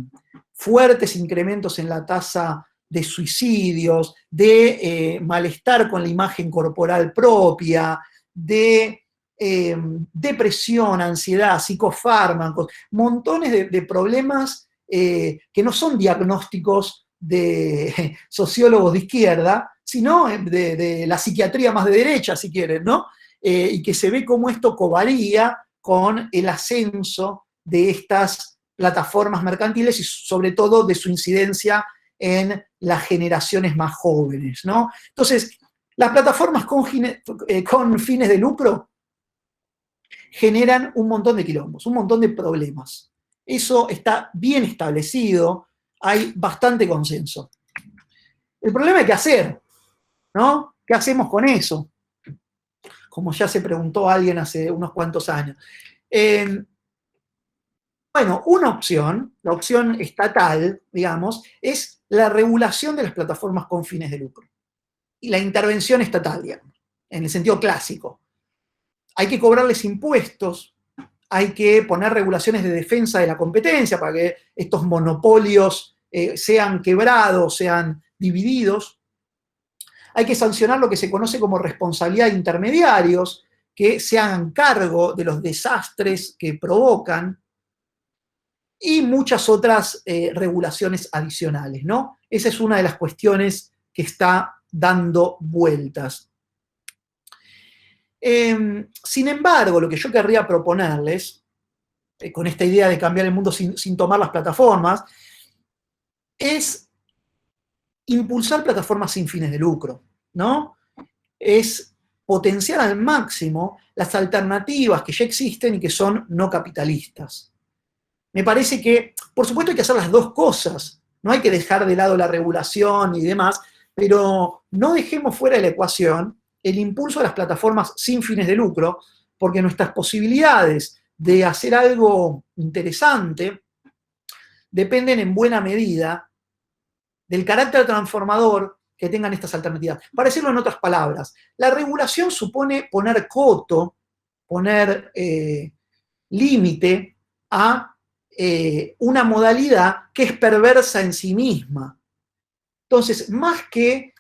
fuertes incrementos en la tasa de suicidios, de malestar con la imagen corporal propia, de depresión, ansiedad, psicofármacos, montones de problemas que no son diagnósticos de sociólogos de izquierda, sino de la psiquiatría más de derecha, si quieren, ¿no? Y que se ve cómo esto covaría con el ascenso de estas plataformas mercantiles y sobre todo de su incidencia en las generaciones más jóvenes, ¿no? Entonces, Las plataformas con fines de lucro generan un montón de quilombos, un montón de problemas. Eso está bien establecido, hay bastante consenso. El problema es qué hacer, ¿no? ¿Qué hacemos con eso? Como ya se preguntó alguien hace unos cuantos años. Bueno, una opción, la opción estatal, digamos, es la regulación de las plataformas con fines de lucro. Y la intervención estatal, digamos, en el sentido clásico. Hay que cobrarles impuestos, hay que poner regulaciones de defensa de la competencia para que estos monopolios sean quebrados, sean divididos. Hay que sancionar lo que se conoce como responsabilidad de intermediarios, que se hagan cargo de los desastres que provocan, y muchas otras regulaciones adicionales, ¿no? Esa es una de las cuestiones que está dando vueltas. Sin embargo, lo que yo querría proponerles, con esta idea de cambiar el mundo sin tomar las plataformas, es impulsar plataformas sin fines de lucro, ¿no? Es potenciar al máximo las alternativas que ya existen y que son no capitalistas. Me parece que, por supuesto, hay que hacer las dos cosas. No hay que dejar de lado la regulación y demás, pero no dejemos fuera de la ecuación el impulso a las plataformas sin fines de lucro, porque nuestras posibilidades de hacer algo interesante dependen en buena medida del carácter transformador que tengan estas alternativas. Para decirlo en otras palabras, la regulación supone poner coto, poner límite a una modalidad que es perversa en sí misma. Entonces, más que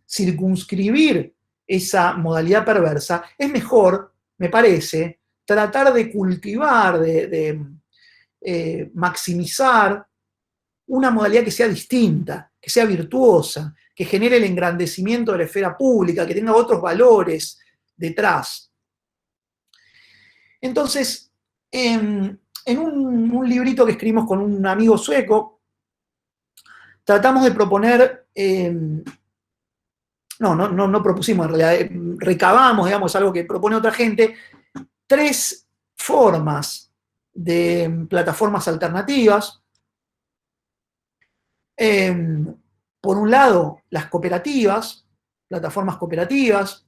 circunscribir esa modalidad perversa, es mejor, me parece, tratar de cultivar, de maximizar una modalidad que sea distinta, que sea virtuosa, que genere el engrandecimiento de la esfera pública, que tenga otros valores detrás. Entonces, en un librito que escribimos con un amigo sueco, tratamos de proponer, no propusimos, en realidad, recabamos, digamos, algo que propone otra gente, 3 formas de plataformas alternativas. Por un lado, las cooperativas, plataformas cooperativas.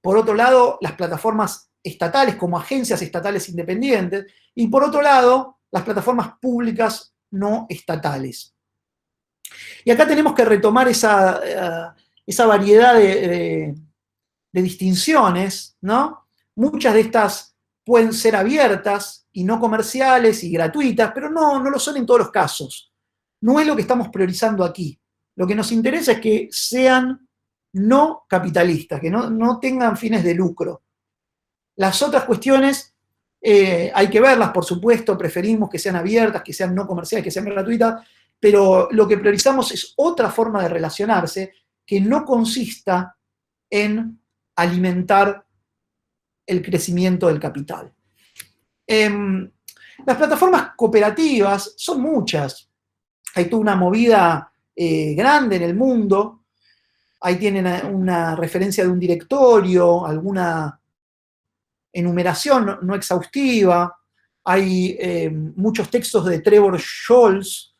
Por otro lado, las plataformas estatales como agencias estatales independientes. Y por otro lado, las plataformas públicas no estatales. Y acá tenemos que retomar esa variedad de distinciones, ¿no? Muchas de estas pueden ser abiertas y no comerciales y gratuitas, pero no lo son en todos los casos. No es lo que estamos priorizando aquí. Lo que nos interesa es que sean no capitalistas, que no tengan fines de lucro. Las otras cuestiones hay que verlas, por supuesto, preferimos que sean abiertas, que sean no comerciales, que sean gratuitas, pero lo que priorizamos es otra forma de relacionarse que no consista en alimentar el crecimiento del capital. Las plataformas cooperativas son muchas. Hay toda una movida grande en el mundo. Ahí tienen una referencia de un directorio, alguna enumeración no exhaustiva. Hay muchos textos de Trevor Scholz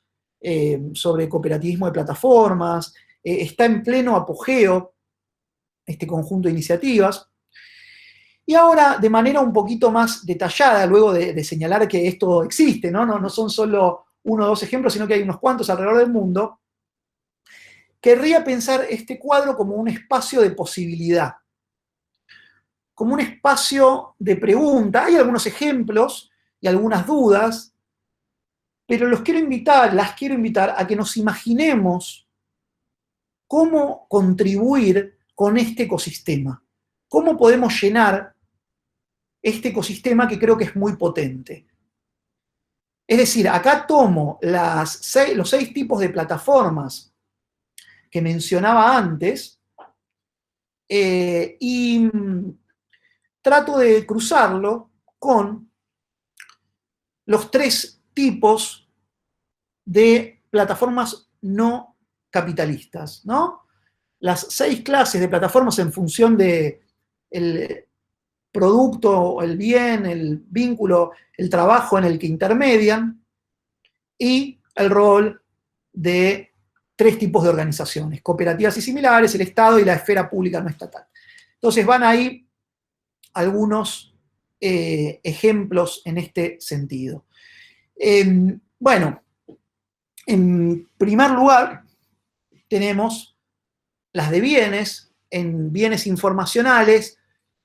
sobre cooperativismo de plataformas. Está en pleno apogeo este conjunto de iniciativas. Y ahora, de manera un poquito más detallada, luego de señalar que esto existe, no son solo 1 o 2 ejemplos, sino que hay unos cuantos alrededor del mundo, querría pensar este cuadro como un espacio de posibilidad, como un espacio de pregunta. Hay algunos ejemplos y algunas dudas, pero las quiero invitar a que nos imaginemos cómo contribuir con este ecosistema, cómo podemos llenar este ecosistema que creo que es muy potente. Es decir, acá tomo los 6 tipos de plataformas que mencionaba antes y trato de cruzarlo con los 3 tipos de plataformas no capitalistas, ¿no? las 6 clases de plataformas en función de el producto, el bien, el vínculo, el trabajo en el que intermedian, y el rol de 3 tipos de organizaciones: cooperativas y similares, el Estado y la esfera pública no estatal. Entonces van ahí algunos ejemplos en este sentido. Bueno, en primer lugar tenemos las de bienes. En bienes informacionales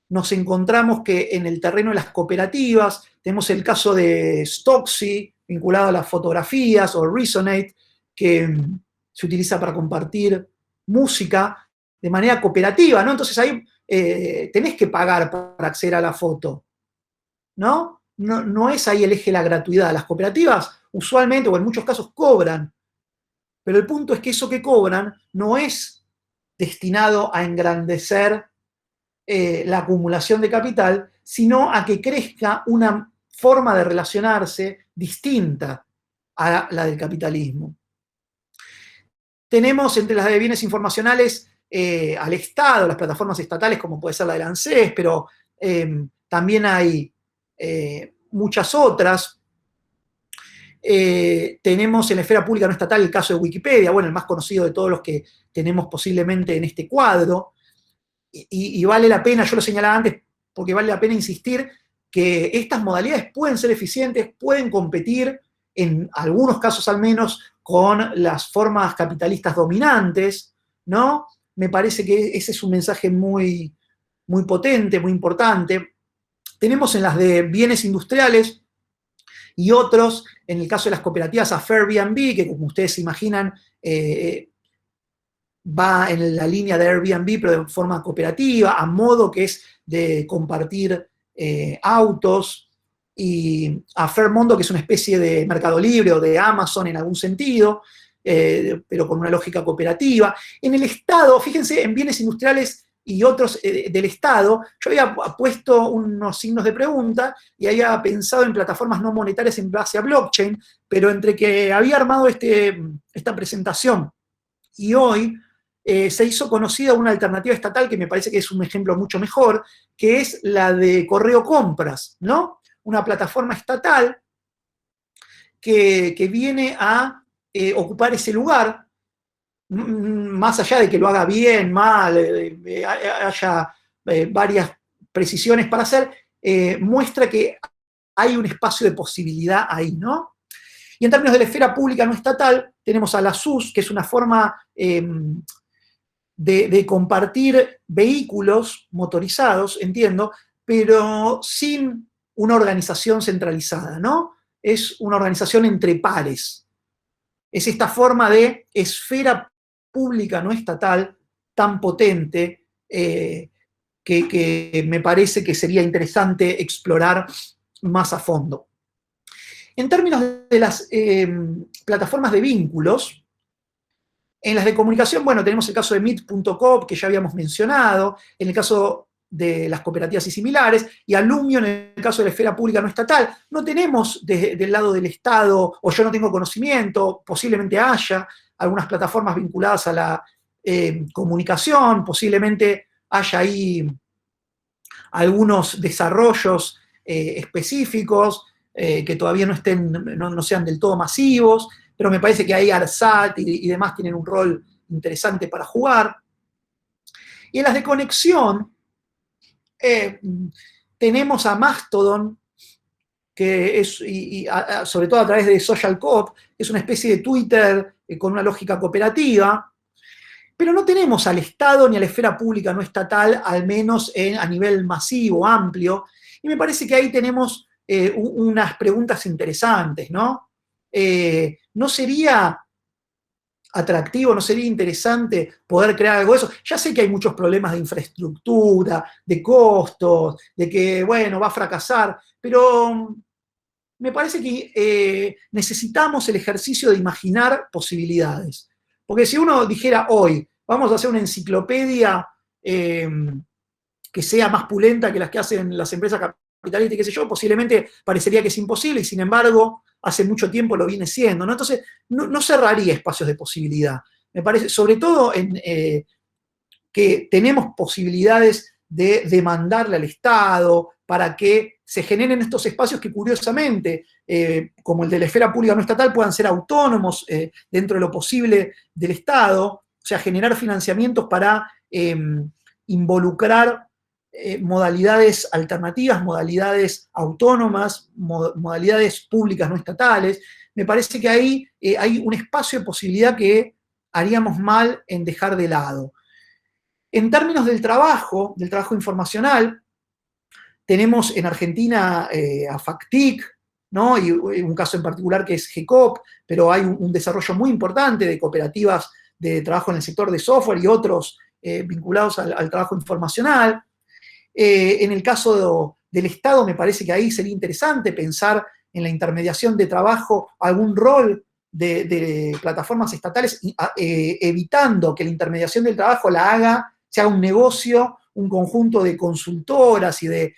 nos encontramos que en el terreno de las cooperativas tenemos el caso de Stocksy, vinculado a las fotografías, o Resonate, que se utiliza para compartir música de manera cooperativa, ¿no? Entonces ahí tenés que pagar para acceder a la foto, ¿no? No es ahí el eje de la gratuidad. Las cooperativas usualmente, o en muchos casos, cobran, pero el punto es que eso que cobran no es destinado a engrandecer la acumulación de capital, sino a que crezca una forma de relacionarse distinta a la del capitalismo. Tenemos entre las de bienes informacionales al Estado, las plataformas estatales, como puede ser la del ANSES, pero también hay muchas otras. Tenemos en la esfera pública no estatal el caso de Wikipedia, bueno, el más conocido de todos los que tenemos posiblemente en este cuadro. Y vale la pena, yo lo señalaba antes, porque vale la pena insistir que estas modalidades pueden ser eficientes, pueden competir, en algunos casos al menos, con las formas capitalistas dominantes, ¿no? Me parece que ese es un mensaje muy, muy potente, muy importante. Tenemos en las de bienes industriales y otros, en el caso de las cooperativas, a Airbnb, que como ustedes se imaginan, va en la línea de Airbnb, pero de forma cooperativa, a modo que es de compartir autos, y a Fairmondo, que es una especie de Mercado Libre o de Amazon en algún sentido, pero con una lógica cooperativa. En el Estado, fíjense, en bienes industriales y otros del Estado, yo había puesto unos signos de pregunta y había pensado en plataformas no monetarias en base a blockchain, pero entre que había armado esta presentación y hoy se hizo conocida una alternativa estatal que me parece que es un ejemplo mucho mejor, que es la de Correo Compras, ¿no? Una plataforma estatal que viene a ocupar ese lugar, más allá de que lo haga bien, mal, haya varias precisiones para hacer, muestra que hay un espacio de posibilidad ahí, ¿no? Y en términos de la esfera pública no estatal, tenemos a la SUS, que es una forma de compartir vehículos motorizados, entiendo, pero sin una organización centralizada, ¿no? Es una organización entre pares. Es esta forma de esfera pública no estatal tan potente que me parece que sería interesante explorar más a fondo. En términos de las plataformas de vínculos, en las de comunicación, bueno, tenemos el caso de Meet.com, que ya habíamos mencionado, en el caso de las cooperativas y similares, y Alumnio en el caso de la esfera pública no estatal. No tenemos del lado del Estado, o yo no tengo conocimiento, posiblemente haya algunas plataformas vinculadas a la comunicación, posiblemente haya ahí algunos desarrollos específicos que todavía no sean del todo masivos, pero me parece que ahí ARSAT y demás tienen un rol interesante para jugar. Y en las de conexión, tenemos a Mastodon, que es, sobre todo a través de Social Coop, es una especie de Twitter con una lógica cooperativa, pero no tenemos al Estado ni a la esfera pública no estatal, al menos a nivel masivo, amplio, y me parece que ahí tenemos unas preguntas interesantes, ¿no? ¿No sería atractivo, no sería interesante poder crear algo de eso? Ya sé que hay muchos problemas de infraestructura, de costos, de que, bueno, va a fracasar, pero me parece que necesitamos el ejercicio de imaginar posibilidades. Porque si uno dijera hoy, vamos a hacer una enciclopedia que sea más pulenta que las que hacen las empresas capitalistas, qué sé yo, posiblemente parecería que es imposible, y sin embargo, hace mucho tiempo lo viene siendo, ¿no? Entonces, no cerraría espacios de posibilidad. Me parece, sobre todo que tenemos posibilidades de demandarle al Estado para que se generen estos espacios que curiosamente, como el de la esfera pública no estatal, puedan ser autónomos dentro de lo posible del Estado, o sea, generar financiamientos para involucrar modalidades alternativas, modalidades autónomas, modalidades públicas no estatales. Me parece que ahí hay un espacio de posibilidad que haríamos mal en dejar de lado. En términos del trabajo informacional, tenemos en Argentina a FACTIC, ¿no? Y un caso en particular que es GECOP, pero hay un desarrollo muy importante de cooperativas de trabajo en el sector de software y otros vinculados al trabajo informacional. En el caso del Estado, me parece que ahí sería interesante pensar en la intermediación de trabajo, algún rol de plataformas estatales, evitando que la intermediación del trabajo se haga un negocio, un conjunto de consultoras y de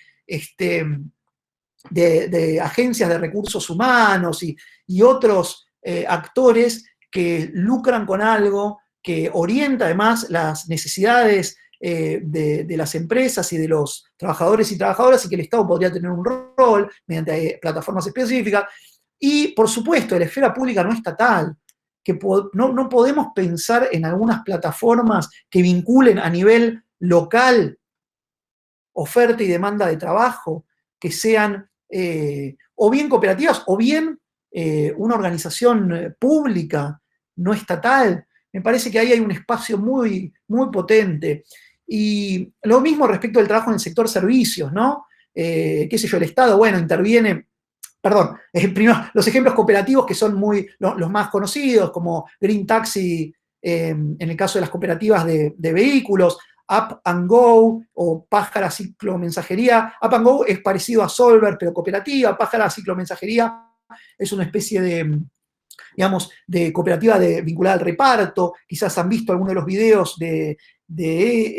agencias de recursos humanos y otros actores que lucran con algo, que orienta además las necesidades de las empresas y de los trabajadores y trabajadoras, y que el Estado podría tener un rol mediante plataformas específicas. Y, por supuesto, la esfera pública no estatal, que no podemos pensar en algunas plataformas que vinculen a nivel local oferta y demanda de trabajo, que sean o bien cooperativas o bien una organización pública, no estatal. Me parece que ahí hay un espacio muy, muy potente. Y lo mismo respecto del trabajo en el sector servicios, ¿no? Qué sé yo, el Estado, bueno, interviene. Perdón, primero, los ejemplos cooperativos que son los más conocidos, como Green Taxi en el caso de las cooperativas de vehículos, Up and Go o Pájara Ciclomensajería. Up and Go es parecido a Solver, pero cooperativa. Pájara Ciclomensajería es una especie digamos, de cooperativa vinculada al reparto. Quizás han visto algunos de los videos de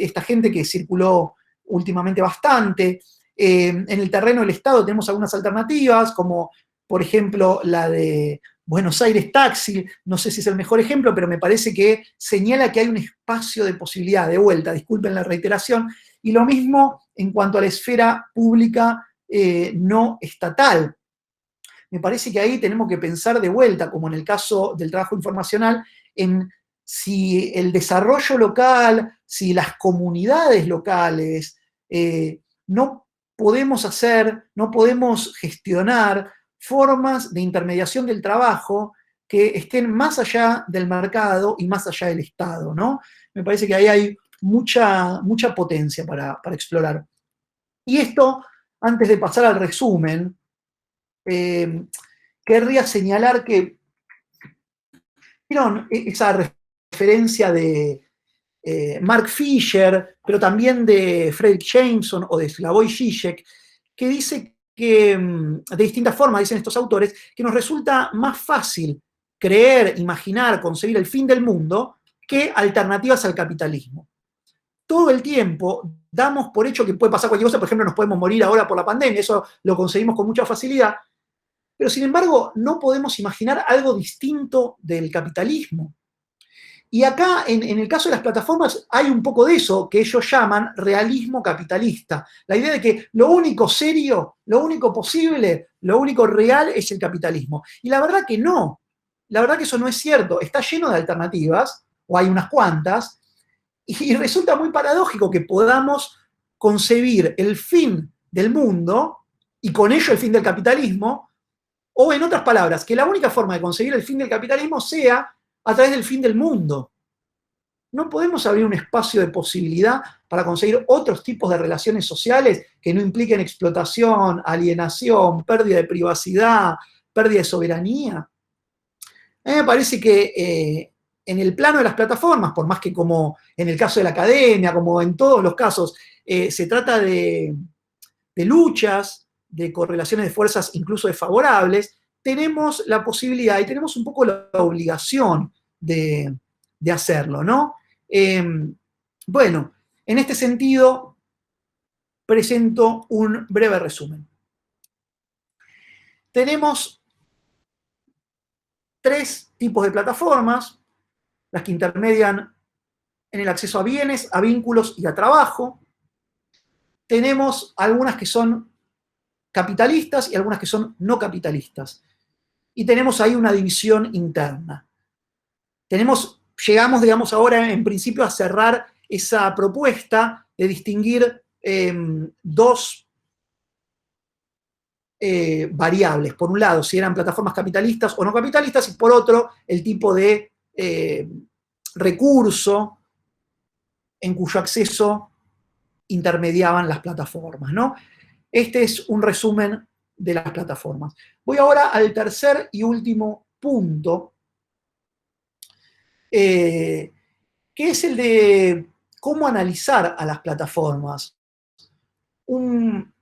esta gente que circuló últimamente bastante. En el terreno del Estado tenemos algunas alternativas, como por ejemplo la de Buenos Aires Taxi, no sé si es el mejor ejemplo, pero me parece que señala que hay un espacio de posibilidad, de vuelta, disculpen la reiteración, y lo mismo en cuanto a la esfera pública no estatal. Me parece que ahí tenemos que pensar de vuelta, como en el caso del trabajo informacional, en si el desarrollo local, si las comunidades locales no podemos gestionar formas de intermediación del trabajo que estén más allá del mercado y más allá del Estado, ¿no? Me parece que ahí hay mucha potencia para explorar. Y esto, antes de pasar al resumen, querría señalar que, ¿vieron esa referencia de Mark Fisher, pero también de Frederick Jameson o de Slavoj Žižek, que dice que, de distintas formas, dicen estos autores, que nos resulta más fácil creer, imaginar, concebir el fin del mundo que alternativas al capitalismo. Todo el tiempo damos por hecho que puede pasar cualquier cosa, por ejemplo, nos podemos morir ahora por la pandemia, eso lo conseguimos con mucha facilidad, pero sin embargo no podemos imaginar algo distinto del capitalismo. Y acá, en el caso de las plataformas, hay un poco de eso que ellos llaman realismo capitalista. La idea de que lo único serio, lo único posible, lo único real es el capitalismo. Y la verdad que no. La verdad que eso no es cierto. Está lleno de alternativas, o hay unas cuantas, y resulta muy paradójico que podamos concebir el fin del mundo, y con ello el fin del capitalismo, o en otras palabras, que la única forma de conseguir el fin del capitalismo sea a través del fin del mundo. No podemos abrir un espacio de posibilidad para conseguir otros tipos de relaciones sociales que no impliquen explotación, alienación, pérdida de privacidad, pérdida de soberanía. A mí me parece que en el plano de las plataformas, por más que como en el caso de la academia, como en todos los casos, se trata de luchas, de correlaciones de fuerzas incluso desfavorables, tenemos la posibilidad y tenemos un poco la obligación de hacerlo, ¿no? Bueno, en este sentido, presento un breve resumen. Tenemos 3 tipos de plataformas, las que intermedian en el acceso a bienes, a vínculos y a trabajo. Tenemos algunas que son capitalistas y algunas que son no capitalistas. Y tenemos ahí una división interna. Llegamos, digamos, ahora en principio a cerrar esa propuesta de distinguir dos variables. Por un lado, si eran plataformas capitalistas o no capitalistas, y por otro, el tipo de recurso en cuyo acceso intermediaban las plataformas, ¿no? Este es un resumen de las plataformas. Voy ahora al tercer y último punto, que es el de cómo analizar a las plataformas. Un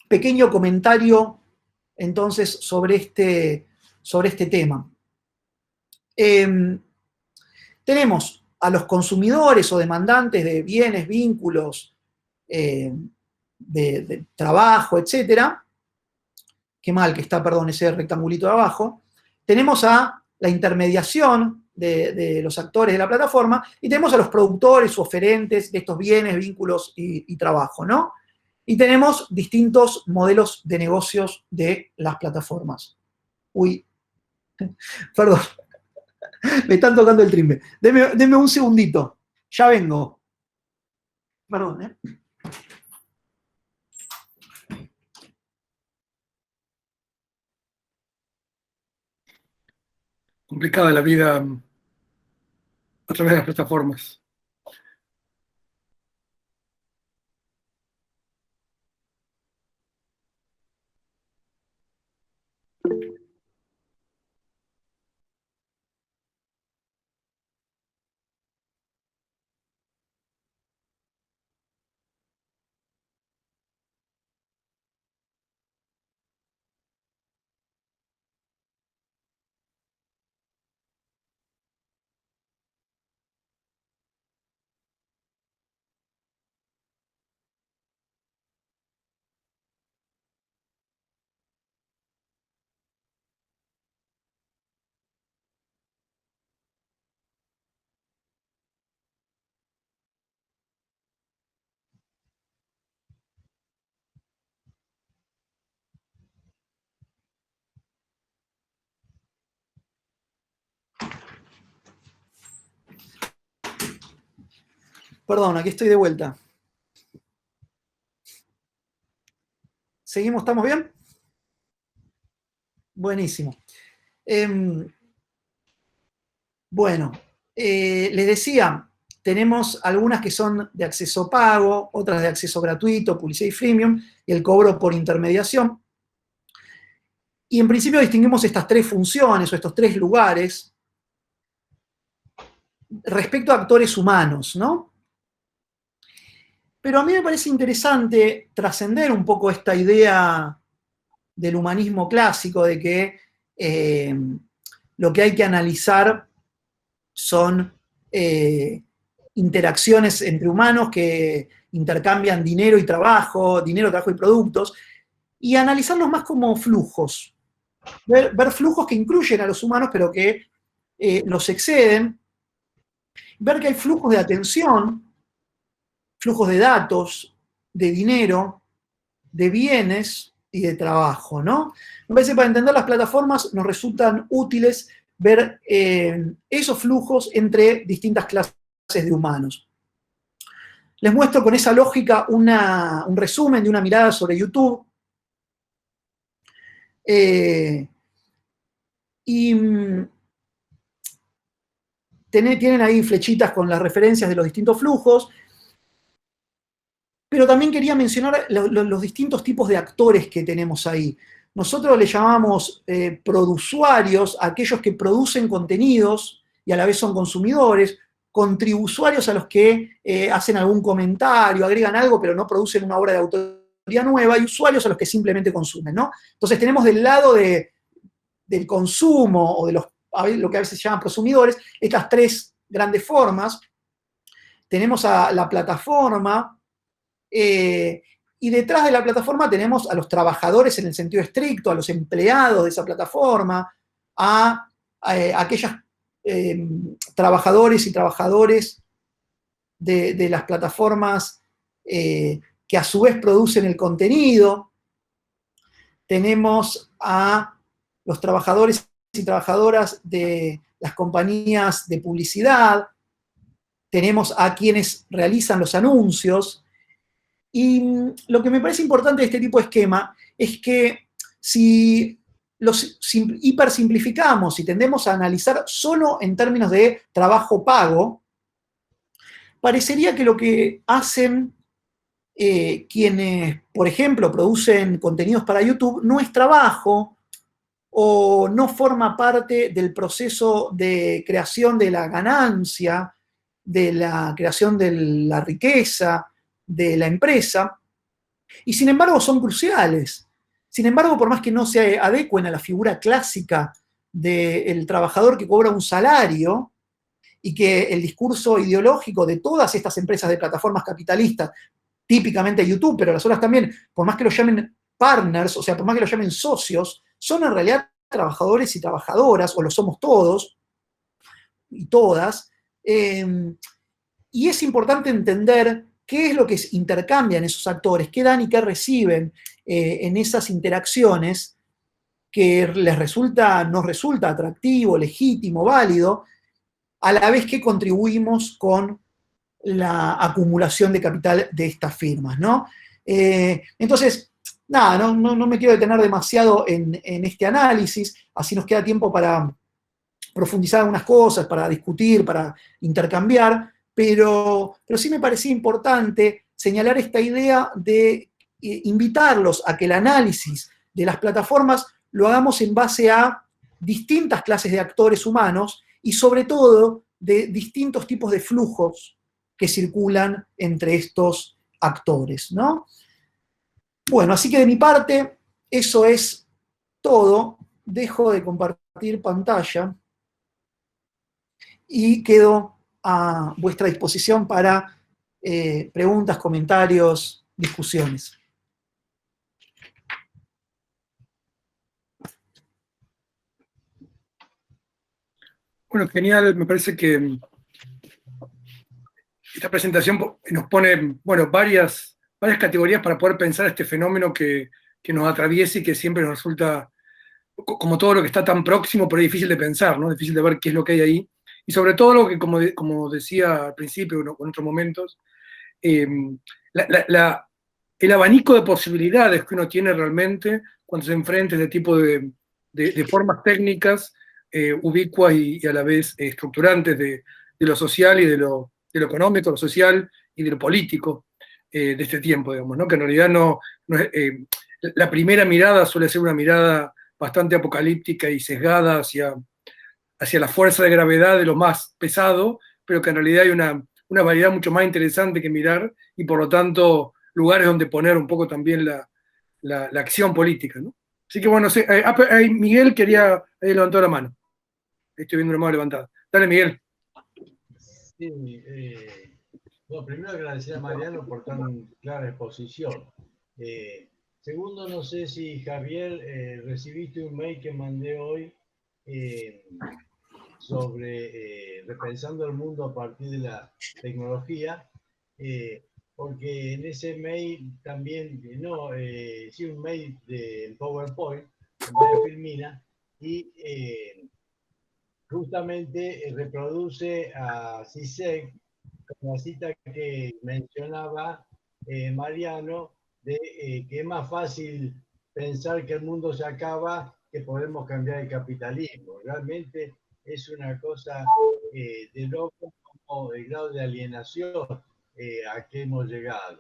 pequeño comentario, entonces, sobre este tema. Tenemos a los consumidores o demandantes de bienes, vínculos, de trabajo, etcétera. Qué mal que está, perdón, ese rectangulito de abajo. Tenemos a la intermediación de los actores de la plataforma y tenemos a los productores o oferentes de estos bienes, vínculos y trabajo, ¿no? Y tenemos distintos modelos de negocios de las plataformas. Uy, perdón, me están tocando el timbre. Deme un segundito, ya vengo. Perdón, ¿eh? Complicada la vida a través de las plataformas. Perdón, aquí estoy de vuelta. ¿Seguimos? ¿Estamos bien? Buenísimo. Bueno, les decía, tenemos algunas que son de acceso pago, otras de acceso gratuito, publicidad y freemium, y el cobro por intermediación. Y en principio distinguimos estas tres funciones o estos tres lugares respecto a actores humanos, ¿no? Pero a mí me parece interesante trascender un poco esta idea del humanismo clásico de que lo que hay que analizar son interacciones entre humanos que intercambian dinero, trabajo y productos, y analizarlos más como flujos. Ver flujos que incluyen a los humanos, pero que los exceden. Ver que hay flujos de atención, flujos de datos, de dinero, de bienes y de trabajo, ¿no? Me parece que para entender las plataformas nos resultan útiles ver esos flujos entre distintas clases de humanos. Les muestro con esa lógica un resumen de una mirada sobre YouTube. Tienen ahí flechitas con las referencias de los distintos flujos, pero también quería mencionar los distintos tipos de actores que tenemos ahí. Nosotros le llamamos produsuarios a aquellos que producen contenidos y a la vez son consumidores, contribusuarios a los que hacen algún comentario, agregan algo, pero no producen una obra de autoría nueva, y usuarios a los que simplemente consumen, ¿no? Entonces tenemos del lado del consumo o de lo que a veces se llaman prosumidores, estas tres grandes formas. Tenemos a la plataforma, y detrás de la plataforma tenemos a los trabajadores en el sentido estricto, a los empleados de esa plataforma, a aquellos trabajadores y trabajadores de las plataformas que a su vez producen el contenido. Tenemos a los trabajadores y trabajadoras de las compañías de publicidad, tenemos a quienes realizan los anuncios, y lo que me parece importante de este tipo de esquema es que si los hipersimplificamos y tendemos a analizar solo en términos de trabajo pago, parecería que lo que hacen quienes, por ejemplo, producen contenidos para YouTube no es trabajo o no forma parte del proceso de creación de la ganancia, de la creación de la riqueza de la empresa, y sin embargo son cruciales. Sin embargo, por más que no se adecuen a la figura clásica del trabajador que cobra un salario, y que el discurso ideológico de todas estas empresas de plataformas capitalistas, típicamente YouTube, pero las otras también, por más que lo llamen partners, o sea, por más que lo llamen socios, son en realidad trabajadores y trabajadoras, o lo somos todos y todas, y es importante entender qué es lo que intercambian esos actores, qué dan y qué reciben en esas interacciones que nos resulta atractivo, legítimo, válido, a la vez que contribuimos con la acumulación de capital de estas firmas, ¿no? Entonces, nada, no me quiero detener demasiado en este análisis, así nos queda tiempo para profundizar algunas cosas, para discutir, para intercambiar, pero sí me parecía importante señalar esta idea de invitarlos a que el análisis de las plataformas lo hagamos en base a distintas clases de actores humanos y sobre todo de distintos tipos de flujos que circulan entre estos actores, ¿no? Bueno, así que de mi parte, eso es todo. Dejo de compartir pantalla y quedo a vuestra disposición para preguntas, comentarios, discusiones. Bueno, genial. Me parece que esta presentación nos pone, bueno, varias categorías para poder pensar este fenómeno que nos atraviesa y que siempre nos resulta, como todo lo que está tan próximo, pero es difícil de pensar, ¿no? Difícil de ver qué es lo que hay ahí. Y sobre todo lo que, como decía al principio, en otros momentos, eh, el abanico de posibilidades que uno tiene realmente cuando se enfrenta a este tipo de formas técnicas ubicuas y a la vez estructurantes de lo social y de lo económico, lo social y de lo político de este tiempo, digamos, ¿no? Que en realidad no es, la primera mirada suele ser una mirada bastante apocalíptica y sesgada hacia la fuerza de gravedad de lo más pesado, pero que en realidad hay una variedad mucho más interesante que mirar y por lo tanto lugares donde poner un poco también la acción política, ¿no? Así que bueno, Miguel quería, levantó la mano. Estoy viendo una mano levantada. Dale, Miguel. Sí, bueno, primero agradecer a Mariano por tan clara exposición. Segundo, no sé si Javier recibiste un mail que mandé hoy sobre repensando el mundo a partir de la tecnología, porque en ese mail también, sí, un mail de PowerPoint con varias filminas y justamente reproduce a Zizek con la cita que mencionaba Mariano, de que es más fácil pensar que el mundo se acaba que podemos cambiar el capitalismo. Realmente es una cosa de loco como el grado de alienación a que hemos llegado.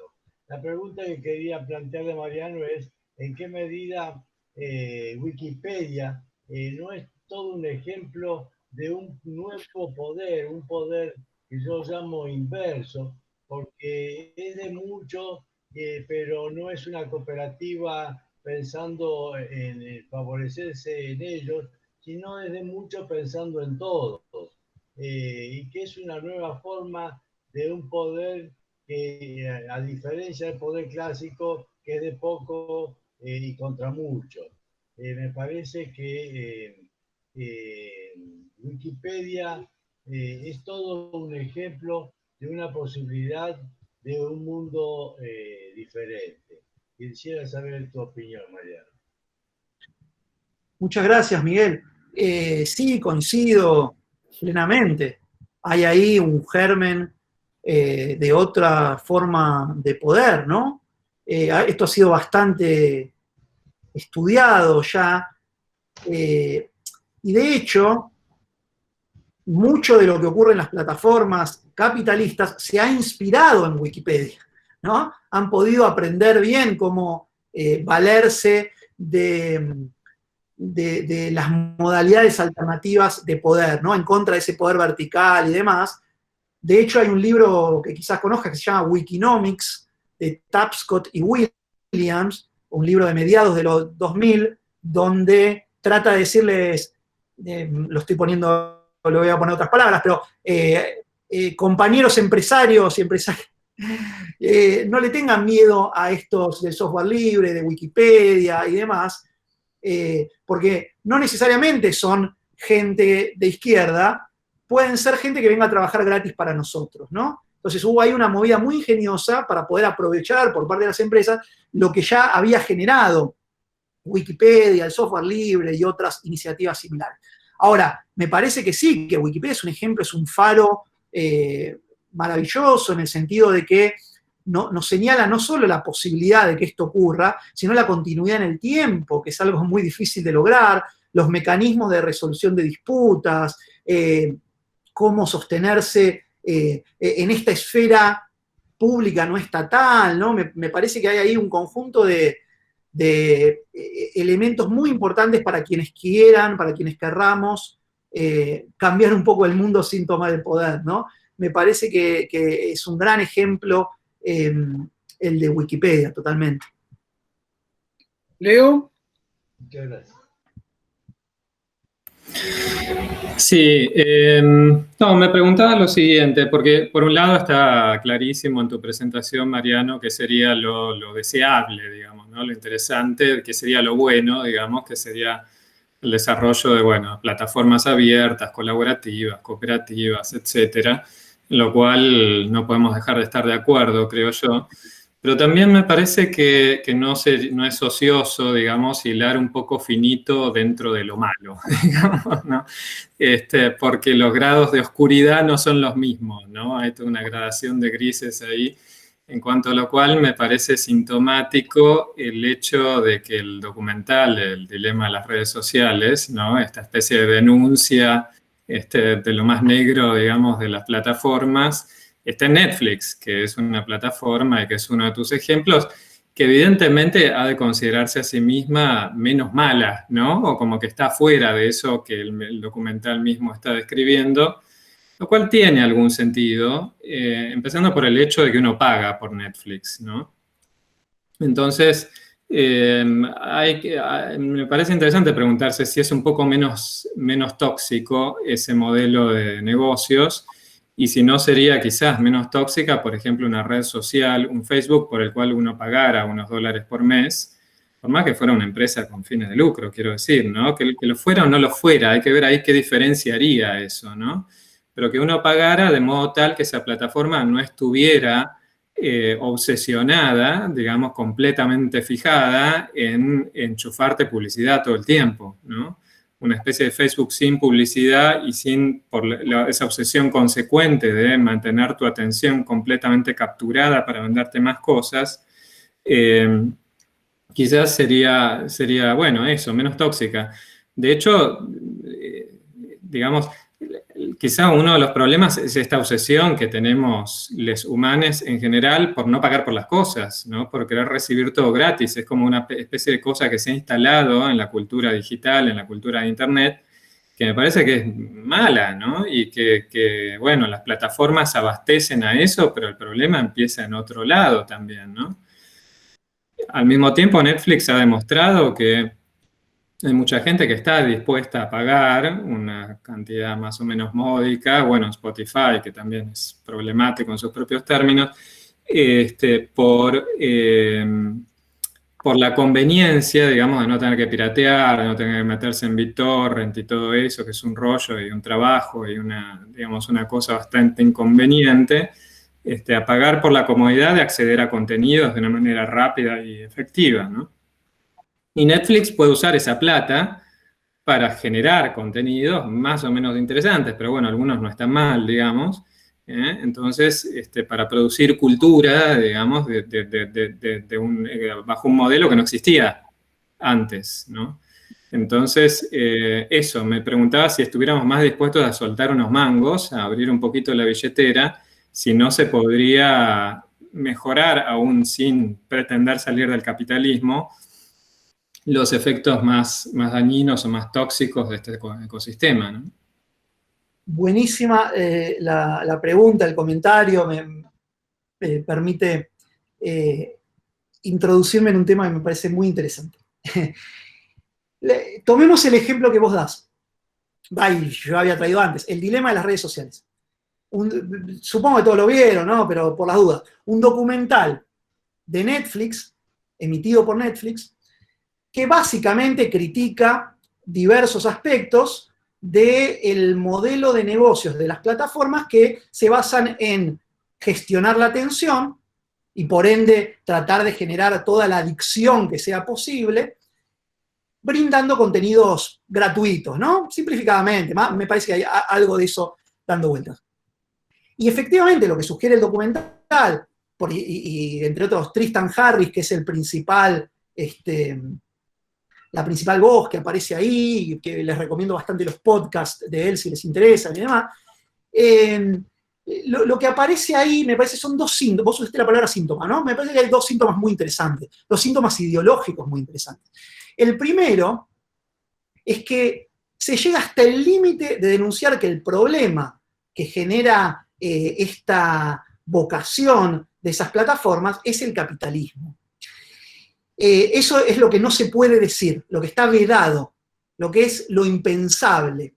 La pregunta que quería plantearle a Mariano es, ¿en qué medida Wikipedia no es todo un ejemplo de un nuevo poder, un poder que yo llamo inverso, porque es de mucho, pero no es una cooperativa pensando en favorecerse en ellos, sino es de mucho pensando en todos, y que es una nueva forma de un poder que, a diferencia del poder clásico, que es de poco y contra mucho. Me parece que Wikipedia es todo un ejemplo de una posibilidad de un mundo diferente. Quisiera saber tu opinión, Mariano. Muchas gracias, Miguel. Sí, coincido plenamente. Hay ahí un germen de otra forma de poder, ¿no? Esto ha sido bastante estudiado ya, y de hecho, mucho de lo que ocurre en las plataformas capitalistas se ha inspirado en Wikipedia, ¿no? Han podido aprender bien cómo valerse de las modalidades alternativas de poder, ¿no? En contra de ese poder vertical y demás. De hecho, hay un libro que quizás conozcas que se llama Wikinomics, de Tapscott y Williams, un libro de mediados de los 2000, donde trata de decirles, lo estoy poniendo, lo voy a poner otras palabras, pero compañeros empresarios y empresarios, no le tengan miedo a estos del software libre, de Wikipedia y demás, porque no necesariamente son gente de izquierda, pueden ser gente que venga a trabajar gratis para nosotros, ¿no? Entonces hubo ahí una movida muy ingeniosa para poder aprovechar por parte de las empresas lo que ya había generado Wikipedia, el software libre y otras iniciativas similares. Ahora, me parece que sí, que Wikipedia es un ejemplo, es un faro maravilloso en el sentido de que nos señala no solo la posibilidad de que esto ocurra, sino la continuidad en el tiempo, que es algo muy difícil de lograr, los mecanismos de resolución de disputas, cómo sostenerse en esta esfera pública no estatal, ¿no? Me parece que hay ahí un conjunto de elementos muy importantes para quienes quieran, para quienes querramos cambiar un poco el mundo sin tomar el poder, ¿no? Me parece que es un gran ejemplo el de Wikipedia, totalmente. Leo. Muchas gracias. Sí, no, me preguntaba lo siguiente, porque por un lado está clarísimo en tu presentación, Mariano, que sería lo deseable, digamos, ¿no? Lo interesante, que sería lo bueno, digamos, que sería el desarrollo de, bueno, plataformas abiertas, colaborativas, cooperativas, etcétera, en lo cual no podemos dejar de estar de acuerdo, creo yo. Pero también me parece que no es ocioso, digamos, hilar un poco finito dentro de lo malo, digamos, ¿no? Porque los grados de oscuridad no son los mismos, ¿no? Hay toda una gradación de grises ahí, en cuanto a lo cual me parece sintomático el hecho de que el documental, el dilema de las redes sociales, ¿no? Esta especie de denuncia de lo más negro, digamos, de las plataformas, está en Netflix, que es una plataforma y que es uno de tus ejemplos, que evidentemente ha de considerarse a sí misma menos mala, ¿no? O como que está fuera de eso que el documental mismo está describiendo, lo cual tiene algún sentido, empezando por el hecho de que uno paga por Netflix, ¿no? Entonces, me parece interesante preguntarse si es un poco menos tóxico ese modelo de negocios, y si no sería quizás menos tóxica, por ejemplo, una red social, un Facebook por el cual uno pagara unos dólares por mes, por más que fuera una empresa con fines de lucro, quiero decir, ¿no? Que lo fuera o no lo fuera, hay que ver ahí qué diferencia haría eso, ¿no? Pero que uno pagara de modo tal que esa plataforma no estuviera obsesionada, digamos, completamente fijada en enchufarte publicidad todo el tiempo, ¿no? Una especie de Facebook sin publicidad y sin esa obsesión consecuente de mantener tu atención completamente capturada para venderte más cosas, quizás sería, bueno, eso, menos tóxica. De hecho, digamos, quizá uno de los problemas es esta obsesión que tenemos los humanos en general por no pagar por las cosas, ¿no? Por querer recibir todo gratis. Es como una especie de cosa que se ha instalado en la cultura digital, en la cultura de Internet, que me parece que es mala, ¿no? Y que bueno, las plataformas abastecen a eso, pero el problema empieza en otro lado también, ¿no? Al mismo tiempo, Netflix ha demostrado que hay mucha gente que está dispuesta a pagar una cantidad más o menos módica, bueno, Spotify, que también es problemático en sus propios términos, por la conveniencia, digamos, de no tener que piratear, de no tener que meterse en BitTorrent y todo eso, que es un rollo y un trabajo y digamos, una cosa bastante inconveniente. a pagar por la comodidad de acceder a contenidos de una manera rápida y efectiva, ¿no? Y Netflix puede usar esa plata para generar contenidos más o menos interesantes, pero bueno, algunos no están mal, digamos. Entonces, para producir cultura, digamos, bajo un modelo que no existía antes, ¿no? Entonces, eso, me preguntaba si estuviéramos más dispuestos a soltar unos mangos, a abrir un poquito la billetera, si no se podría mejorar, aún sin pretender salir del capitalismo, los efectos más dañinos o más tóxicos de este ecosistema, ¿no? Buenísima la pregunta, el comentario, me permite introducirme en un tema que me parece muy interesante. Tomemos el ejemplo que vos das. Yo había traído antes, el dilema de las redes sociales. Supongo que todos lo vieron, ¿no? Pero por las dudas. Un documental de Netflix, emitido por Netflix, que básicamente critica diversos aspectos del modelo de negocios de las plataformas que se basan en gestionar la atención y por ende tratar de generar toda la adicción que sea posible, brindando contenidos gratuitos, ¿no? Simplificadamente, me parece que hay algo de eso dando vueltas. Y efectivamente lo que sugiere el documental, y entre otros Tristan Harris, que es el principal, la principal voz que aparece ahí, que les recomiendo bastante los podcasts de él si les interesan y demás, lo que aparece ahí, me parece, son dos síntomas. Vos usaste la palabra síntoma, ¿no? Me parece que hay dos síntomas muy interesantes, dos síntomas ideológicos muy interesantes. El primero es que se llega hasta el límite de denunciar que el problema que genera esta vocación de esas plataformas es el capitalismo. Eso es lo que no se puede decir, lo que está vedado, lo que es lo impensable.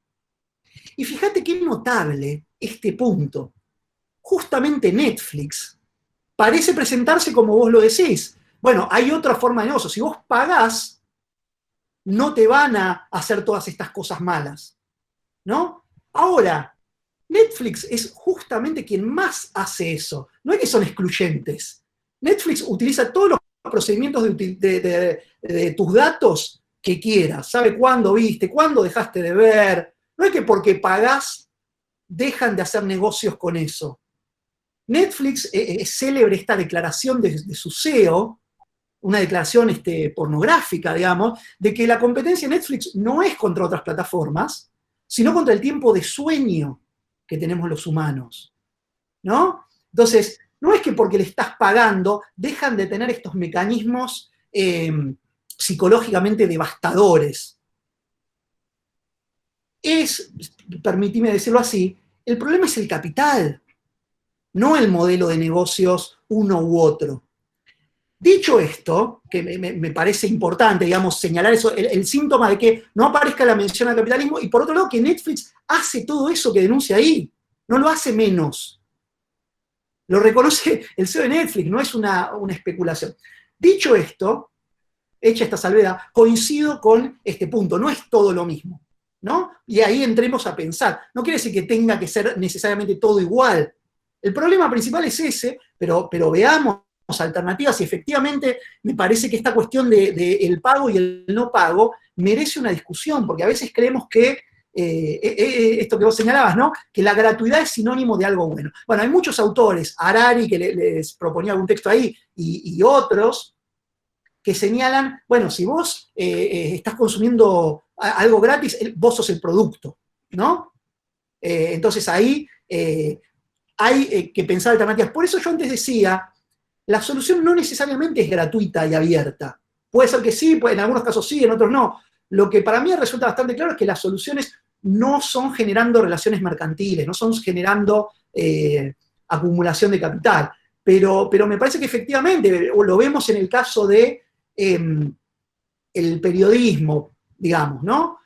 Y fíjate qué notable este punto. Justamente Netflix parece presentarse como vos lo decís. Bueno, hay otra forma de negocio. Si vos pagás, no te van a hacer todas estas cosas malas, ¿no? Ahora, Netflix es justamente quien más hace eso. No es que son excluyentes. Netflix utiliza todos los procedimientos de tus datos que quieras. Sabe cuándo viste, cuándo dejaste de ver. No es que porque pagás dejan de hacer negocios con eso. Netflix es célebre esta declaración de su CEO, una declaración pornográfica, digamos, de que la competencia de Netflix no es contra otras plataformas, sino contra el tiempo de sueño que tenemos los humanos, ¿no? Entonces, no es que porque le estás pagando dejan de tener estos mecanismos psicológicamente devastadores. Permitime decirlo así, el problema es el capital, no el modelo de negocios uno u otro. Dicho esto, que me parece importante, digamos, señalar eso, el síntoma de que no aparezca la mención al capitalismo, y por otro lado que Netflix hace todo eso que denuncia ahí, no lo hace menos. Lo reconoce el CEO de Netflix, no es una especulación. Dicho esto, hecha esta salvedad, coincido con este punto, no es todo lo mismo, ¿no? Y ahí entremos a pensar. No quiere decir que tenga que ser necesariamente todo igual. El problema principal es ese, pero veamos alternativas y efectivamente me parece que esta cuestión del pago y el no pago merece una discusión, porque a veces creemos que esto que vos señalabas, ¿no? Que la gratuidad es sinónimo de algo bueno. Bueno, hay muchos autores, Harari, que les proponía algún texto ahí, y otros, que señalan, bueno, si vos estás consumiendo algo gratis, vos sos el producto, ¿no? Entonces ahí hay que pensar alternativas. Por eso yo antes decía, la solución no necesariamente es gratuita y abierta. Puede ser que sí, en algunos casos sí, en otros no. Lo que para mí resulta bastante claro es que las soluciones no son generando relaciones mercantiles, no son generando acumulación de capital. Pero me parece que efectivamente, lo vemos en el caso de el periodismo, digamos, ¿no?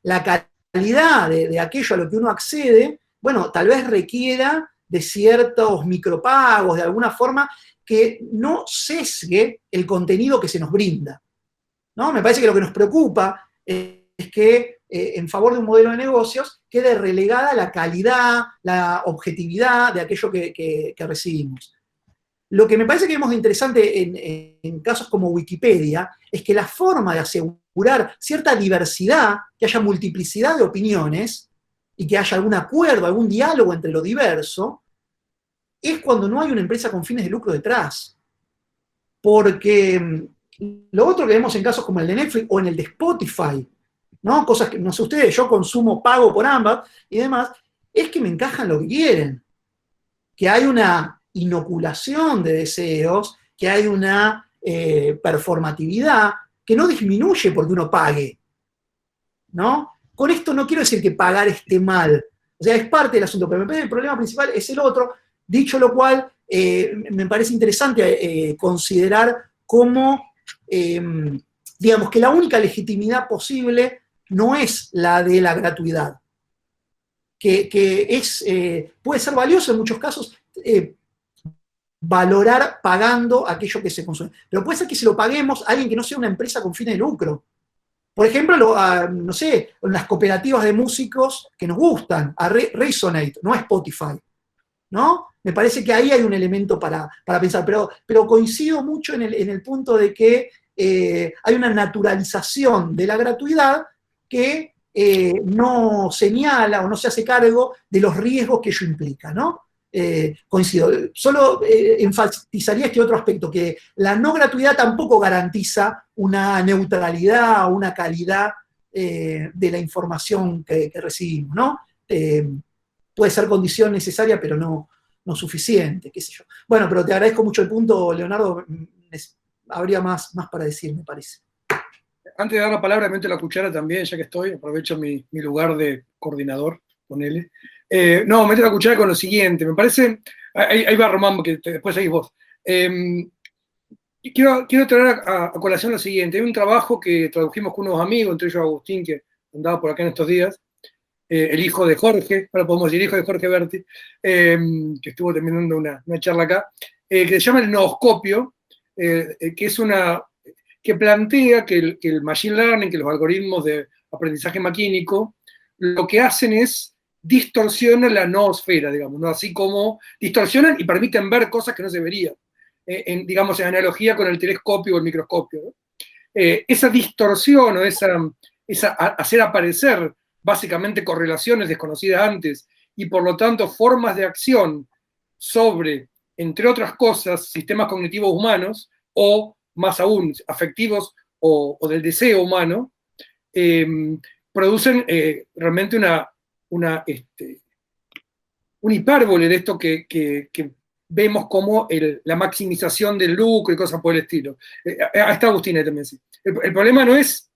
La calidad de aquello a lo que uno accede, bueno, tal vez requiera de ciertos micropagos, de alguna forma, que no sesgue el contenido que se nos brinda, ¿no? Me parece que lo que nos preocupa es que en favor de un modelo de negocios, quede relegada la calidad, la objetividad de aquello que recibimos. Lo que me parece que vemos interesante en casos como Wikipedia es que la forma de asegurar cierta diversidad, que haya multiplicidad de opiniones y que haya algún acuerdo, algún diálogo entre lo diverso, es cuando no hay una empresa con fines de lucro detrás. Porque lo otro que vemos en casos como el de Netflix o en el de Spotify, ¿no? Cosas que, no sé ustedes, yo consumo, pago por ambas y demás, es que me encajan lo que quieren. Que hay una inoculación de deseos, que hay una performatividad que no disminuye porque uno pague, ¿no? Con esto no quiero decir que pagar esté mal, o sea, es parte del asunto, pero el problema principal es el otro, dicho lo cual, me parece interesante considerar cómo, digamos, que la única legitimidad posible no es la de la gratuidad, que puede ser valioso en muchos casos, valorar pagando aquello que se consume. Pero puede ser que se lo paguemos a alguien que no sea una empresa con fines de lucro. Por ejemplo, no sé, las cooperativas de músicos que nos gustan, a Resonate, no a Spotify, ¿no? Me parece que ahí hay un elemento para pensar, pero coincido mucho en el punto de que hay una naturalización de la gratuidad que no señala o no se hace cargo de los riesgos que ello implica, ¿no? Coincido. Solo enfatizaría este otro aspecto, que la no gratuidad tampoco garantiza una neutralidad o una calidad de la información que recibimos, ¿no? Puede ser condición necesaria, pero no suficiente, qué sé yo. Bueno, pero te agradezco mucho el punto, Leonardo. Habría más para decir, me parece. Antes de dar la palabra, meto la cuchara también, ya que estoy, aprovecho mi lugar de coordinador, ponele. No, meto la cuchara con lo siguiente, me parece, ahí va Román, que después seguís vos. Quiero traer a colación lo siguiente, hay un trabajo que tradujimos con unos amigos, entre ellos Agustín, que andaba por acá en estos días, el hijo de Jorge, ahora podemos decir hijo de Jorge Berti, que estuvo también dando una charla acá, que se llama el nooscopio, que es que plantea que el machine learning, que los algoritmos de aprendizaje maquínico, lo que hacen es distorsionan la noosfera, digamos, ¿no? Así como distorsionan y permiten ver cosas que no se verían, digamos, en analogía con el telescopio o el microscopio, ¿no? Esa distorsión o esa hacer aparecer básicamente correlaciones desconocidas antes y por lo tanto formas de acción sobre, entre otras cosas, sistemas cognitivos humanos o más aún afectivos o del deseo humano, producen realmente una hipérbole de esto que vemos como la maximización del lucro y cosas por el estilo. Ahí está Agustín ahí también, sí. El problema no es,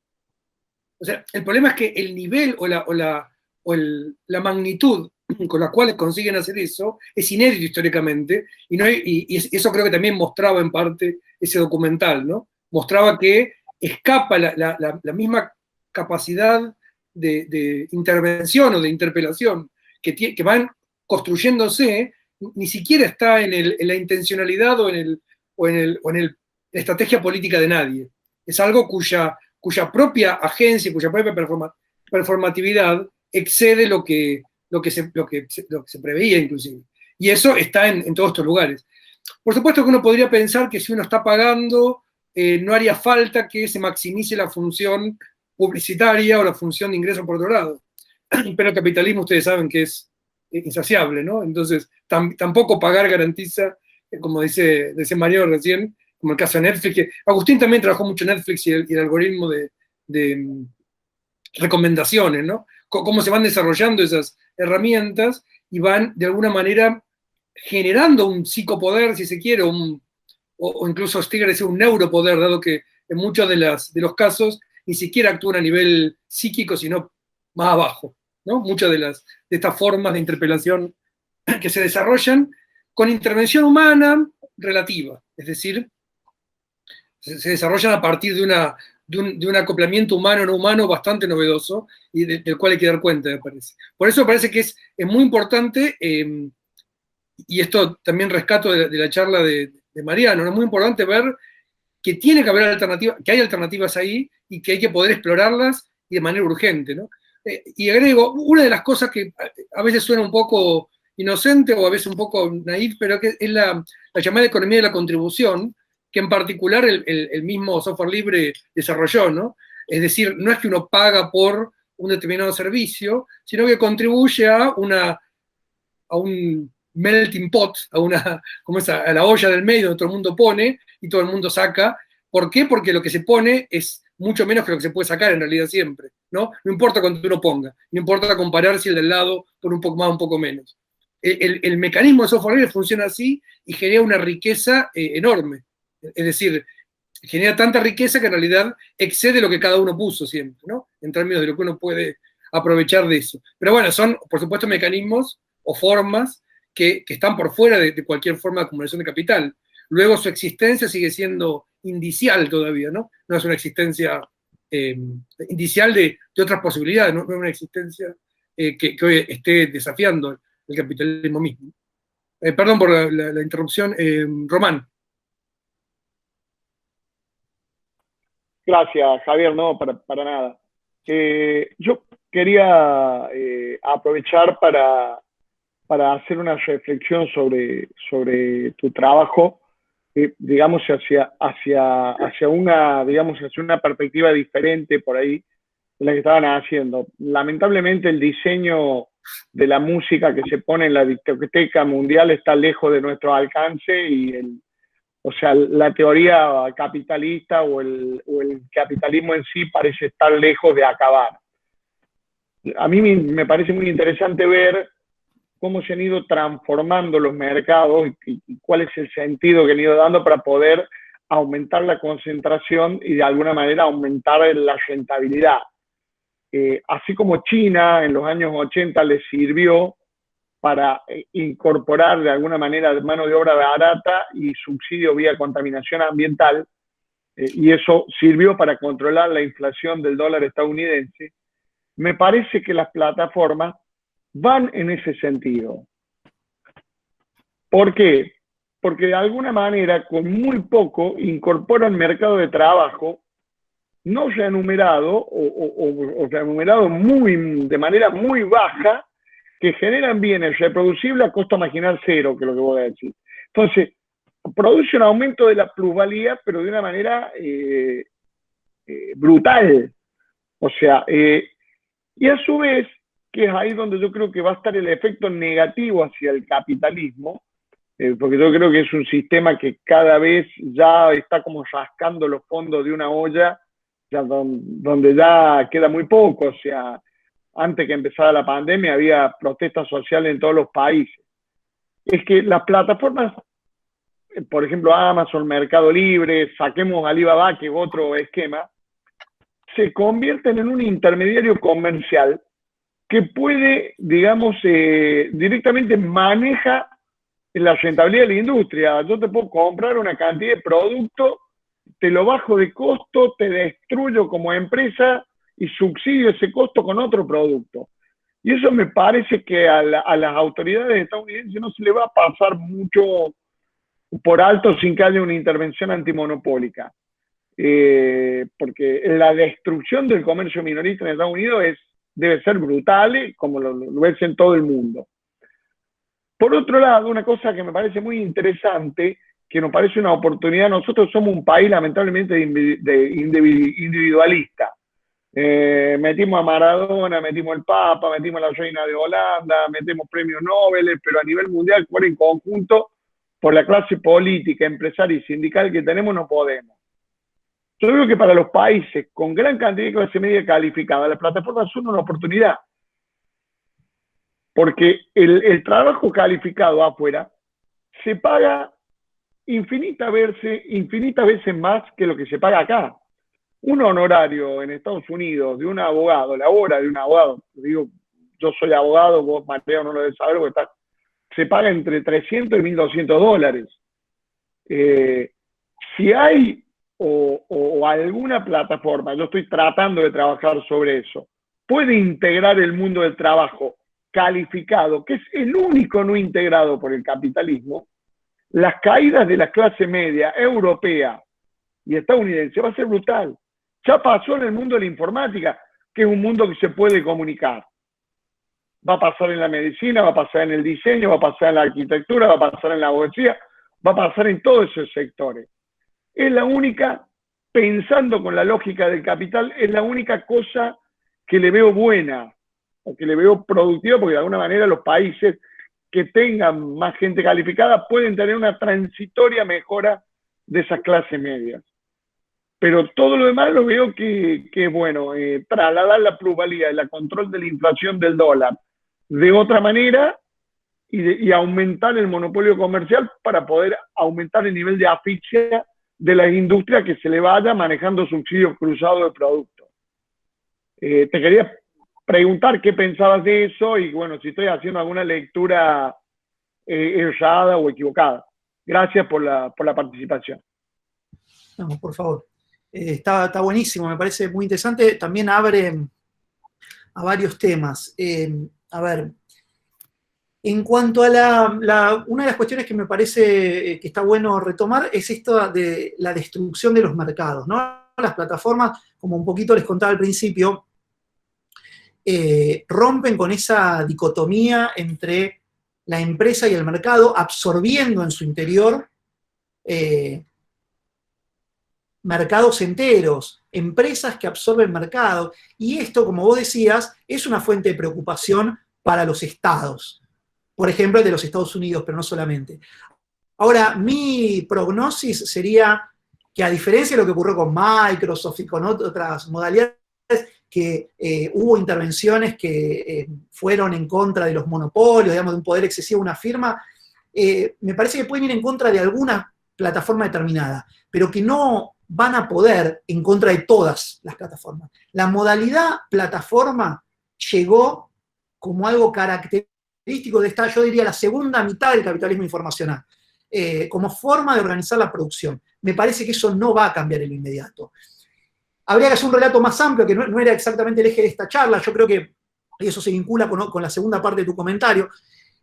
o sea, el problema es que el nivel o la magnitud con la cual consiguen hacer eso es inédito históricamente, y eso creo que también mostraba en parte ese documental, ¿no? Mostraba que escapa la misma capacidad de intervención o de interpelación que van construyéndose, ni siquiera está en la intencionalidad o en la estrategia política de nadie. Es algo cuya propia agencia, cuya propia performatividad excede lo que se preveía inclusive. Y eso está en todos estos lugares. Por supuesto que uno podría pensar que si uno está pagando, no haría falta que se maximice la función publicitaria o la función de ingreso por otro lado. Pero el capitalismo ustedes saben que es insaciable, ¿no? Entonces tampoco pagar garantiza, como dice Mario recién, como el caso de Netflix, que Agustín también trabajó mucho en Netflix y el algoritmo de recomendaciones, ¿no? Cómo se van desarrollando esas herramientas y van de alguna manera generando un psicopoder, si se quiere, o incluso un neuropoder, dado que en muchos de los casos ni siquiera actúan a nivel psíquico, sino más abajo, ¿no? Muchas de estas formas de interpelación que se desarrollan con intervención humana relativa, es decir, se desarrollan a partir de un acoplamiento humano-no humano bastante novedoso y del cual hay que dar cuenta, me parece. Por eso me parece que es muy importante, y esto también rescato de la charla de Mariano, ¿no? Es muy importante ver que tiene que haber alternativas, que hay alternativas ahí y que hay que poder explorarlas y de manera urgente, ¿no? Y agrego, una de las cosas que a veces suena un poco inocente o a veces un poco naif, pero que es la llamada economía de la contribución, que en particular el mismo software libre desarrolló, ¿no? Es decir, no es que uno paga por un determinado servicio, sino que contribuye a un melting pot, a la olla del medio donde todo el mundo pone y todo el mundo saca. ¿Por qué? Porque lo que se pone es mucho menos que lo que se puede sacar en realidad siempre, ¿no? No importa cuánto uno ponga, no importa comparar si el del lado pone un poco más o un poco menos. El mecanismo de software libre funciona así y genera una riqueza enorme. Es decir, genera tanta riqueza que en realidad excede lo que cada uno puso siempre, ¿no? En términos de lo que uno puede aprovechar de eso. Pero bueno, son, por supuesto, mecanismos o formas que están por fuera de cualquier forma de acumulación de capital. Luego su existencia sigue siendo indicial todavía, ¿no? No es una existencia indicial de otras posibilidades, no es una existencia que hoy esté desafiando el capitalismo mismo. Perdón por la interrupción. Román. Gracias, Javier, no, para nada. Yo quería aprovechar para hacer una reflexión sobre tu trabajo, digamos, hacia una perspectiva diferente por ahí de la que estaban haciendo. Lamentablemente el diseño de la música que se pone en la discoteca mundial está lejos de nuestro alcance y o sea, la teoría capitalista o el capitalismo en sí parece estar lejos de acabar. A mí me parece muy interesante ver cómo se han ido transformando los mercados y cuál es el sentido que han ido dando para poder aumentar la concentración y de alguna manera aumentar la rentabilidad. Así como China en los años 80 les sirvió para incorporar de alguna manera mano de obra barata y subsidio vía contaminación ambiental, y eso sirvió para controlar la inflación del dólar estadounidense, me parece que las plataformas van en ese sentido. ¿Por qué? Porque de alguna manera, con muy poco, incorporan mercado de trabajo no remunerado o remunerado de manera muy baja, que generan bienes reproducibles a costo marginal cero, que es lo que voy a decir. Entonces, produce un aumento de la plusvalía, pero de una manera brutal. O sea, y a su vez, que es ahí donde yo creo que va a estar el efecto negativo hacia el capitalismo, porque yo creo que es un sistema que cada vez ya está como rascando los fondos de una olla, ya donde ya queda muy poco. O sea, antes que empezara la pandemia había protestas sociales en todos los países. Es que las plataformas, por ejemplo Amazon, Mercado Libre, saquemos Alibaba, que es otro esquema, se convierten en un intermediario comercial que puede, digamos, directamente maneja la rentabilidad de la industria. Yo te puedo comprar una cantidad de producto, te lo bajo de costo, te destruyo como empresa y subsidio ese costo con otro producto. Y eso me parece que a las autoridades estadounidenses no se le va a pasar mucho por alto sin que haya una intervención antimonopólica. Porque la destrucción del comercio minorista en Estados Unidos debe ser brutal, como lo ves en todo el mundo. Por otro lado, una cosa que me parece muy interesante, que nos parece una oportunidad, nosotros somos un país lamentablemente individualista. Metimos a Maradona, metimos al Papa, metimos a la Reina de Holanda, metemos premios Nobel, pero a nivel mundial, por en conjunto, por la clase política, empresaria y sindical que tenemos, no podemos. Yo creo que para los países con gran cantidad de clase media calificada, las plataformas son una oportunidad. Porque el trabajo calificado afuera se paga infinitas veces más que lo que se paga acá. Un honorario en Estados Unidos de un abogado, la hora de un abogado, digo, yo soy abogado, vos, Mateo, no lo debes saber, porque se paga entre 300 y 1.200 dólares. Si hay o alguna plataforma, yo estoy tratando de trabajar sobre eso, puede integrar el mundo del trabajo calificado, que es el único no integrado por el capitalismo, las caídas de la clase media europea y estadounidense va a ser brutal. Ya pasó en el mundo de la informática. que es un mundo que se puede comunicar. Va a pasar en la medicina, va a pasar en el diseño, va a pasar en la arquitectura, va a pasar en la abogacía, va a pasar en todos esos sectores. Es la única, pensando con la lógica del capital, es la única cosa que le veo buena, o que le veo productiva, porque de alguna manera los países que tengan más gente calificada pueden tener una transitoria mejora de esas clases medias. Pero todo lo demás lo veo que es bueno, trasladar la plusvalía, el control de la inflación del dólar de otra manera y aumentar el monopolio comercial para poder aumentar el nivel de asfixia de las industrias que se le vaya manejando subsidios cruzados de productos. Te quería preguntar qué pensabas de eso y bueno, si estoy haciendo alguna lectura errada o equivocada. Gracias por la participación. No, por favor. Está buenísimo, me parece muy interesante. También abre a varios temas. A ver, en cuanto a una de las cuestiones que me parece que está bueno retomar es esto de la destrucción de los mercados, ¿no? Las plataformas, como un poquito les contaba al principio, rompen con esa dicotomía entre la empresa y el mercado, absorbiendo en su interior mercados enteros, empresas que absorben mercado, y esto, como vos decías, es una fuente de preocupación para los estados, por ejemplo, el de los Estados Unidos, pero no solamente. Ahora, mi prognosis sería que, a diferencia de lo que ocurrió con Microsoft y con otras modalidades, que hubo intervenciones que fueron en contra de los monopolios, digamos, de un poder excesivo de una firma, me parece que pueden ir en contra de alguna plataforma determinada, pero que no van a poder en contra de todas las plataformas. La modalidad plataforma llegó como algo característico de esta, yo diría, la segunda mitad del capitalismo informacional, como forma de organizar la producción. Me parece que eso no va a cambiar en lo inmediato. Habría que hacer un relato más amplio, que no era exactamente el eje de esta charla, yo creo que eso se vincula con la segunda parte de tu comentario.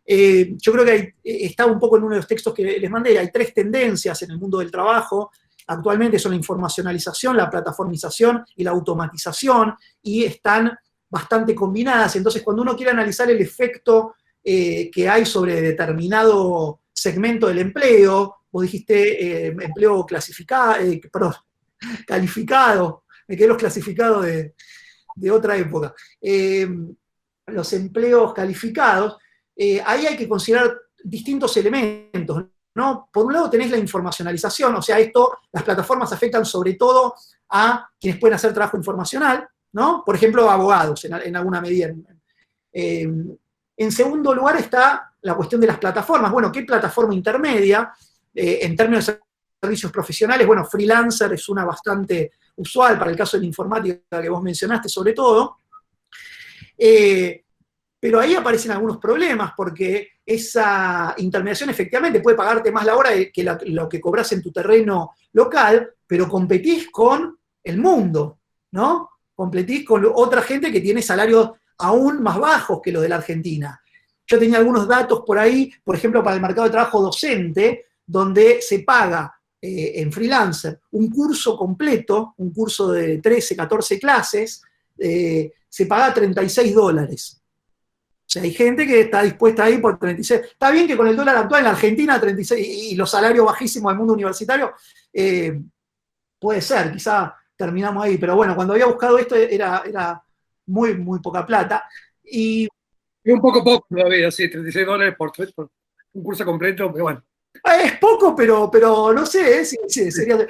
Yo creo que está un poco en uno de los textos que les mandé, hay 3 tendencias en el mundo del trabajo. Actualmente son la informacionalización, la plataformización y la automatización, y están bastante combinadas. Entonces, cuando uno quiere analizar el efecto que hay sobre determinado segmento del empleo, vos dijiste empleo calificado, me quedé los clasificados de otra época. Los empleos calificados, ahí hay que considerar distintos elementos, ¿no? Por un lado tenés la informacionalización, o sea, las plataformas afectan sobre todo a quienes pueden hacer trabajo informacional, ¿no? Por ejemplo, abogados, en alguna medida. En segundo lugar está la cuestión de las plataformas. Bueno, ¿qué plataforma intermedia? En términos de servicios profesionales, bueno, freelancer es una bastante usual para el caso de la informática que vos mencionaste sobre todo. Pero ahí aparecen algunos problemas, porque esa intermediación efectivamente puede pagarte más la hora que lo que cobras en tu terreno local, pero competís con el mundo, ¿no? Competís con otra gente que tiene salarios aún más bajos que los de la Argentina. Yo tenía algunos datos por ahí, por ejemplo, para el mercado de trabajo docente, donde se paga en freelancer un curso completo, un curso de 13, 14 clases, se paga $36. O sea, hay gente que está dispuesta a ir por 36. Está bien que con el dólar actual en la Argentina, 36, y los salarios bajísimos del mundo universitario, puede ser, quizá terminamos ahí. Pero bueno, cuando había buscado esto era muy, muy poca plata. Y un poco todavía, sí, $36 por un curso completo, pero bueno. Es poco, pero no sé, sí, sería.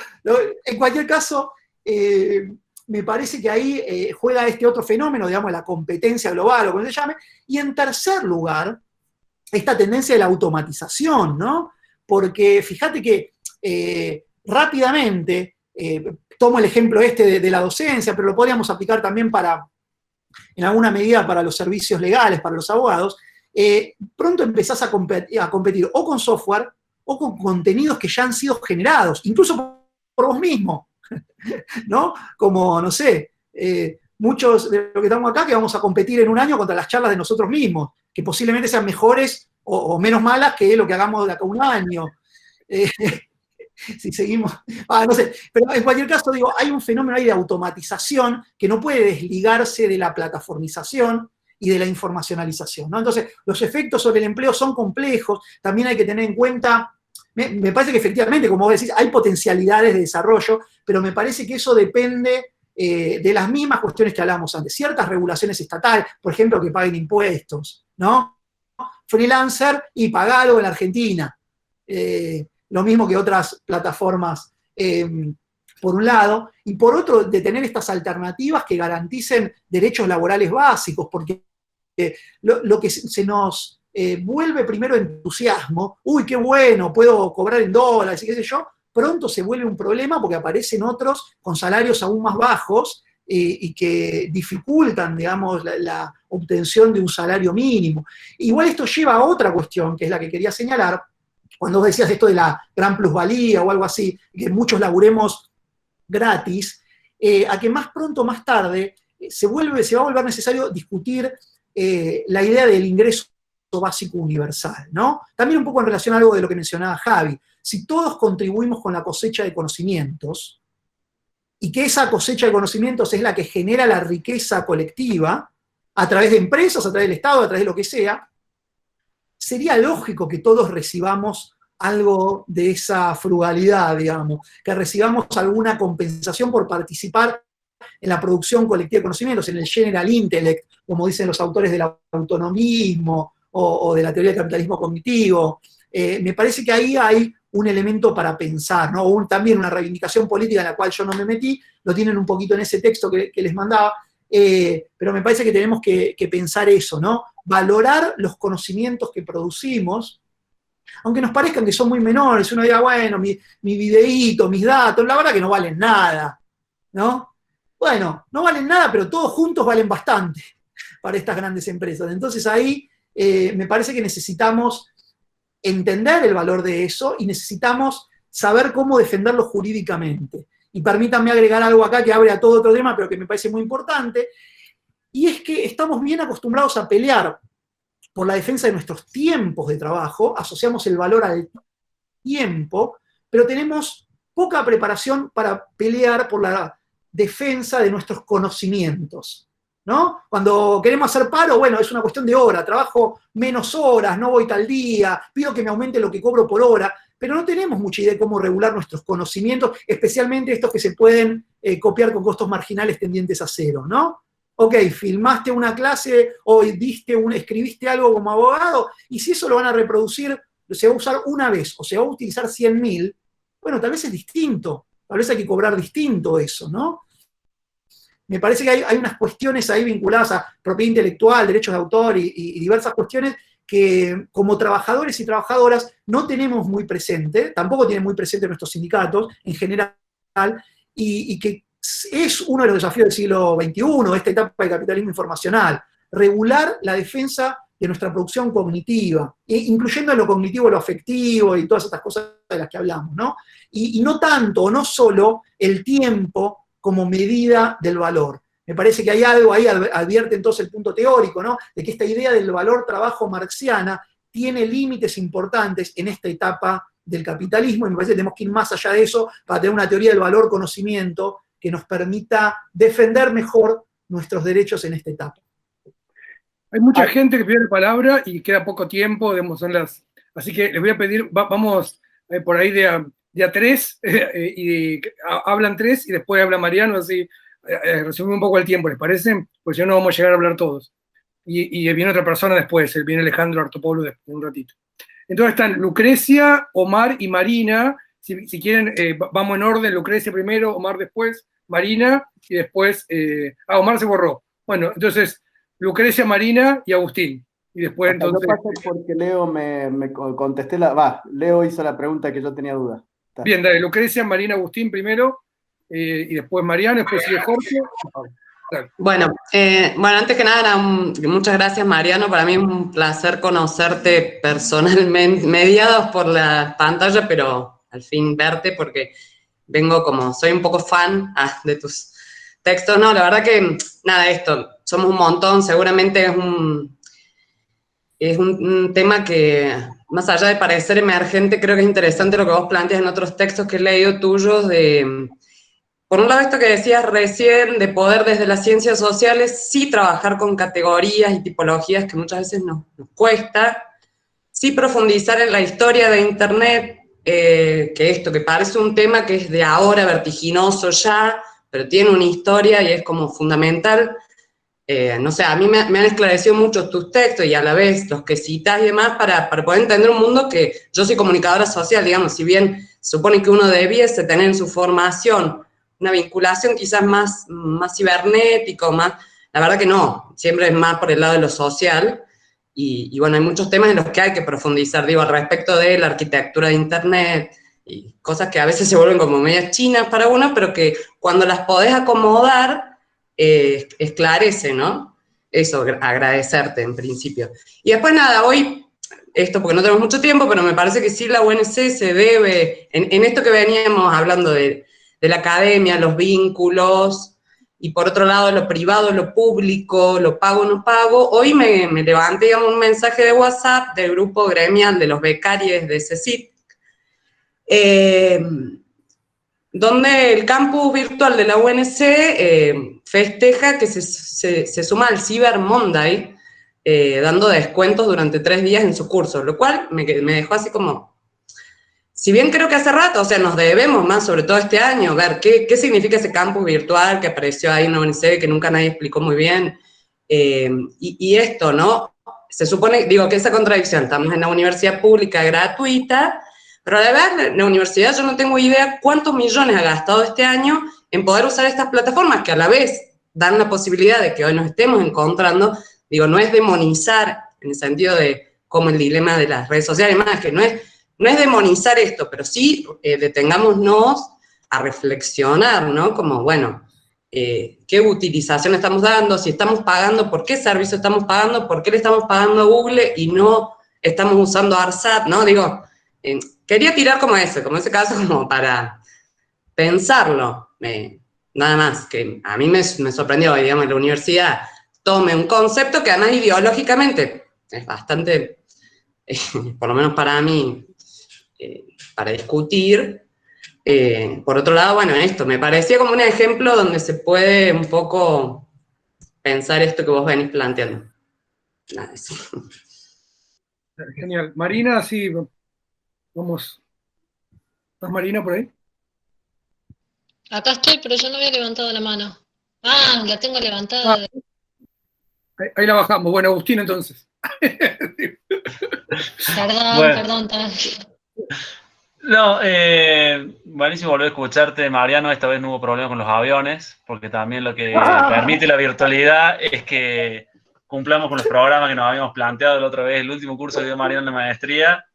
En cualquier caso, me parece que ahí juega este otro fenómeno, digamos, la competencia global, o como se llame. Y en tercer lugar, esta tendencia de la automatización, ¿no? Porque fíjate que rápidamente, tomo el ejemplo de la docencia, pero lo podríamos aplicar también en alguna medida para los servicios legales, para los abogados. Pronto empezás a competir o con software o con contenidos que ya han sido generados, incluso por vos mismo, ¿no? Como, no sé, muchos de los que estamos acá que vamos a competir en un año contra las charlas de nosotros mismos, que posiblemente sean mejores o menos malas que lo que hagamos de acá a un año. si seguimos, no sé, pero en cualquier caso, digo, hay un fenómeno ahí de automatización que no puede desligarse de la plataformización y de la informacionalización, ¿no? Entonces, los efectos sobre el empleo son complejos, también hay que tener en cuenta, me parece que efectivamente, como vos decís, hay potencialidades de desarrollo, pero me parece que eso depende de las mismas cuestiones que hablamos antes, ciertas regulaciones estatales, por ejemplo, que paguen impuestos, ¿no? Freelancer y pagalo en la Argentina. Lo mismo que otras plataformas, por un lado, y por otro, de tener estas alternativas que garanticen derechos laborales básicos, porque lo que se nos vuelve primero entusiasmo, uy, qué bueno, puedo cobrar en dólares y qué sé yo, pronto se vuelve un problema porque aparecen otros con salarios aún más bajos y que dificultan, digamos, la obtención de un salario mínimo. Igual esto lleva a otra cuestión, que es la que quería señalar, cuando vos decías esto de la gran plusvalía o algo así, que muchos laburemos gratis, a que más pronto o más tarde se va a volver necesario discutir la idea del ingreso básico universal, ¿no? También un poco en relación a algo de lo que mencionaba Javi. Si todos contribuimos con la cosecha de conocimientos, y que esa cosecha de conocimientos es la que genera la riqueza colectiva, a través de empresas, a través del Estado, a través de lo que sea, sería lógico que todos recibamos algo de esa frugalidad, digamos, que recibamos alguna compensación por participar en la producción colectiva de conocimientos, en el general intellect, como dicen los autores del autonomismo o de la teoría del capitalismo cognitivo. Me parece que ahí hay un elemento para pensar, ¿no? También una reivindicación política en la cual yo no me metí, lo tienen un poquito en ese texto que les mandaba, pero me parece que tenemos que pensar eso, ¿no? Valorar los conocimientos que producimos, aunque nos parezcan que son muy menores, uno diga, bueno, mi videíto, mis datos, la verdad que no valen nada, ¿no? Bueno, no valen nada, pero todos juntos valen bastante para estas grandes empresas. Entonces ahí me parece que necesitamos entender el valor de eso y necesitamos saber cómo defenderlo jurídicamente. Y permítanme agregar algo acá que abre a todo otro tema, pero que me parece muy importante, y es que estamos bien acostumbrados a pelear por la defensa de nuestros tiempos de trabajo, asociamos el valor al tiempo, pero tenemos poca preparación para pelear por la defensa de nuestros conocimientos, ¿no? Cuando queremos hacer paro, bueno, es una cuestión de hora, trabajo menos horas, no voy tal día, pido que me aumente lo que cobro por hora, pero no tenemos mucha idea de cómo regular nuestros conocimientos, especialmente estos que se pueden copiar con costos marginales tendientes a cero, ¿no? Ok, filmaste una clase o escribiste algo como abogado, y si eso lo van a reproducir, se va a usar una vez o se va a utilizar 100.000, bueno, tal vez es distinto, tal vez hay que cobrar distinto eso, ¿no? Me parece que hay unas cuestiones ahí vinculadas a propiedad intelectual, derechos de autor y diversas cuestiones que como trabajadores y trabajadoras no tenemos muy presente, tampoco tienen muy presente nuestros sindicatos en general, y que es uno de los desafíos del siglo XXI, esta etapa de capitalismo informacional, regular la defensa de nuestra producción cognitiva, incluyendo en lo cognitivo lo afectivo y todas estas cosas de las que hablamos, ¿no? Y no tanto, o no solo el tiempo como medida del valor. Me parece que hay algo ahí, advierte entonces el punto teórico, ¿no? De que esta idea del valor trabajo marxiana tiene límites importantes en esta etapa del capitalismo, y me parece que tenemos que ir más allá de eso para tener una teoría del valor conocimiento que nos permita defender mejor nuestros derechos en esta etapa. Hay mucha gente que pide la palabra y queda poco tiempo, así que les voy a pedir, vamos por ahí de a tres, y hablan tres y después habla Mariano, así resumimos un poco el tiempo, ¿les parece? Porque si no, no vamos a llegar a hablar todos. Y viene otra persona después, viene Alejandro Artopoulos después de un ratito. Entonces están Lucrecia, Omar y Marina. Si quieren, vamos en orden, Lucrecia primero, Omar después, Marina, y después, Omar se borró. Bueno, entonces, Lucrecia, Marina y Agustín. Y después, entonces... Yo pasé porque Leo me contesté Leo hizo la pregunta que yo tenía duda. Está. Bien, dale, Lucrecia, Marina, Agustín primero, y después Mariano, después sigue Jorge. Bueno, antes que nada, muchas gracias, Mariano. Para mí es un placer conocerte personalmente, mediados por la pantalla, pero al fin verte, porque soy un poco fan de tus textos. No, la verdad que, nada, somos un montón, seguramente es un tema que más allá de parecer emergente, creo que es interesante lo que vos planteas en otros textos que he leído tuyos de, por un lado, esto que decías recién, de poder desde las ciencias sociales sí trabajar con categorías y tipologías que muchas veces nos cuesta, sí profundizar en la historia de Internet, que parece un tema que es de ahora vertiginoso ya, pero tiene una historia y es como fundamental. No sé, a mí me han esclarecido mucho tus textos y a la vez los que citas y demás para poder entender un mundo que yo soy comunicadora social, digamos, si bien se supone que uno debiese tener en su formación una vinculación quizás más cibernético, más, la verdad que no, siempre es más por el lado de lo social, y bueno, hay muchos temas en los que hay que profundizar, digo, al respecto de la arquitectura de Internet, y cosas que a veces se vuelven como medias chinas para uno, pero que cuando las podés acomodar, esclarece, ¿no? Eso, agradecerte en principio. Y después nada, hoy, esto porque no tenemos mucho tiempo, pero me parece que sí la UNC se debe, en esto que veníamos hablando de la academia, los vínculos, y por otro lado lo privado, lo público, lo pago, no pago, hoy me levanté, digamos, un mensaje de WhatsApp del grupo gremial de los becarios de CECIT, donde el campus virtual de la UNC festeja que se suma al Cyber Monday, dando descuentos durante 3 días en su curso, lo cual me dejó así como, si bien creo que hace rato, o sea, nos debemos más, sobre todo este año, ver qué significa ese campus virtual que apareció ahí en la UNC, que nunca nadie explicó muy bien, y esto, ¿no? Se supone, digo, que esa contradicción, estamos en la universidad pública gratuita, pero la verdad, la universidad yo no tengo idea cuántos millones ha gastado este año en poder usar estas plataformas que a la vez dan la posibilidad de que hoy nos estemos encontrando. Digo, no es demonizar en el sentido de como el dilema de las redes sociales, más que no es demonizar esto, pero sí detengámonos a reflexionar, ¿no? Como, bueno, ¿qué utilización estamos dando? Si estamos pagando, ¿por qué servicio estamos pagando? ¿Por qué le estamos pagando a Google y no estamos usando ARSAT? ¿No? Digo, quería tirar como ese caso como para pensarlo, nada más, que a mí me sorprendió, digamos, en la universidad tome un concepto que además ideológicamente es bastante, por lo menos para mí, para discutir. Por otro lado, bueno, esto, me parecía como un ejemplo donde se puede un poco pensar esto que vos venís planteando. Nada, eso. Genial. Marina, sí, vamos. ¿Estás Marina por ahí? Acá estoy, pero yo no había levantado la mano. Ah, la tengo levantada. Ahí la bajamos. Bueno, Agustín, entonces. Perdón. No, buenísimo volver a escucharte, Mariano. Esta vez no hubo problema con los aviones, porque también lo que permite la virtualidad es que cumplamos con los programas que nos habíamos planteado la otra vez. El último curso que dio Mariano en la maestría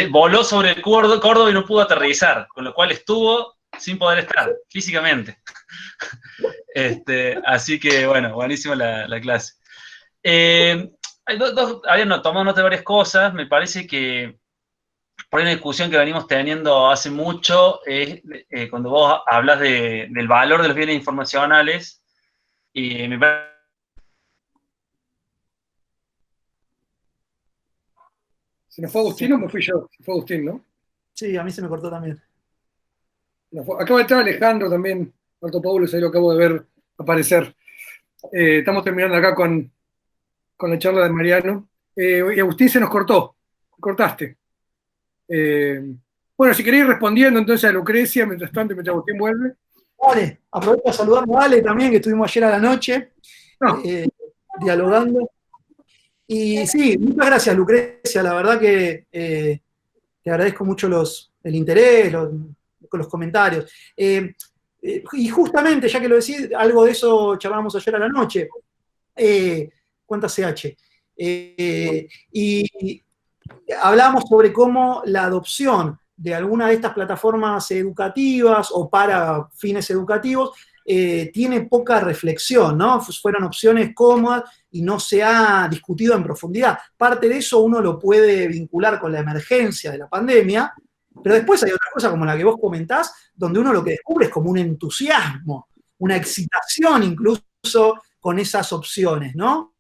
voló sobre Córdoba y no pudo aterrizar, con lo cual estuvo sin poder estar físicamente. Así que, bueno, buenísima la clase. Habían tomado nota de varias cosas. Me parece que por una discusión que venimos teniendo hace mucho es cuando vos hablas del valor de los bienes informacionales, y me parece... ¿Se nos fue Agustín o me fui yo? Se fue Agustín, ¿no? Sí, a mí se me cortó también. Acaba de entrar Alejandro también, Alto Paulo, ahí lo acabo de ver aparecer. Estamos terminando acá con la charla de Mariano. Y Agustín se nos cortó, cortaste. Bueno, si queréis ir respondiendo entonces a Lucrecia, mientras tanto, mientras Agustín vuelve. Vale, aprovecho a saludar a Ale también, que estuvimos ayer a la noche dialogando. Y sí, muchas gracias, Lucrecia, la verdad que te agradezco mucho el interés, los comentarios. Y justamente, ya que lo decís, algo de eso charlamos ayer a la noche. ¿Cuántas CH? Y hablamos sobre cómo la adopción de alguna de estas plataformas educativas o para fines educativos tiene poca reflexión, ¿no? Fueron opciones cómodas y no se ha discutido en profundidad. Parte de eso uno lo puede vincular con la emergencia de la pandemia, pero después hay otra cosa como la que vos comentás, donde uno lo que descubre es como un entusiasmo, una excitación incluso con esas opciones, ¿no?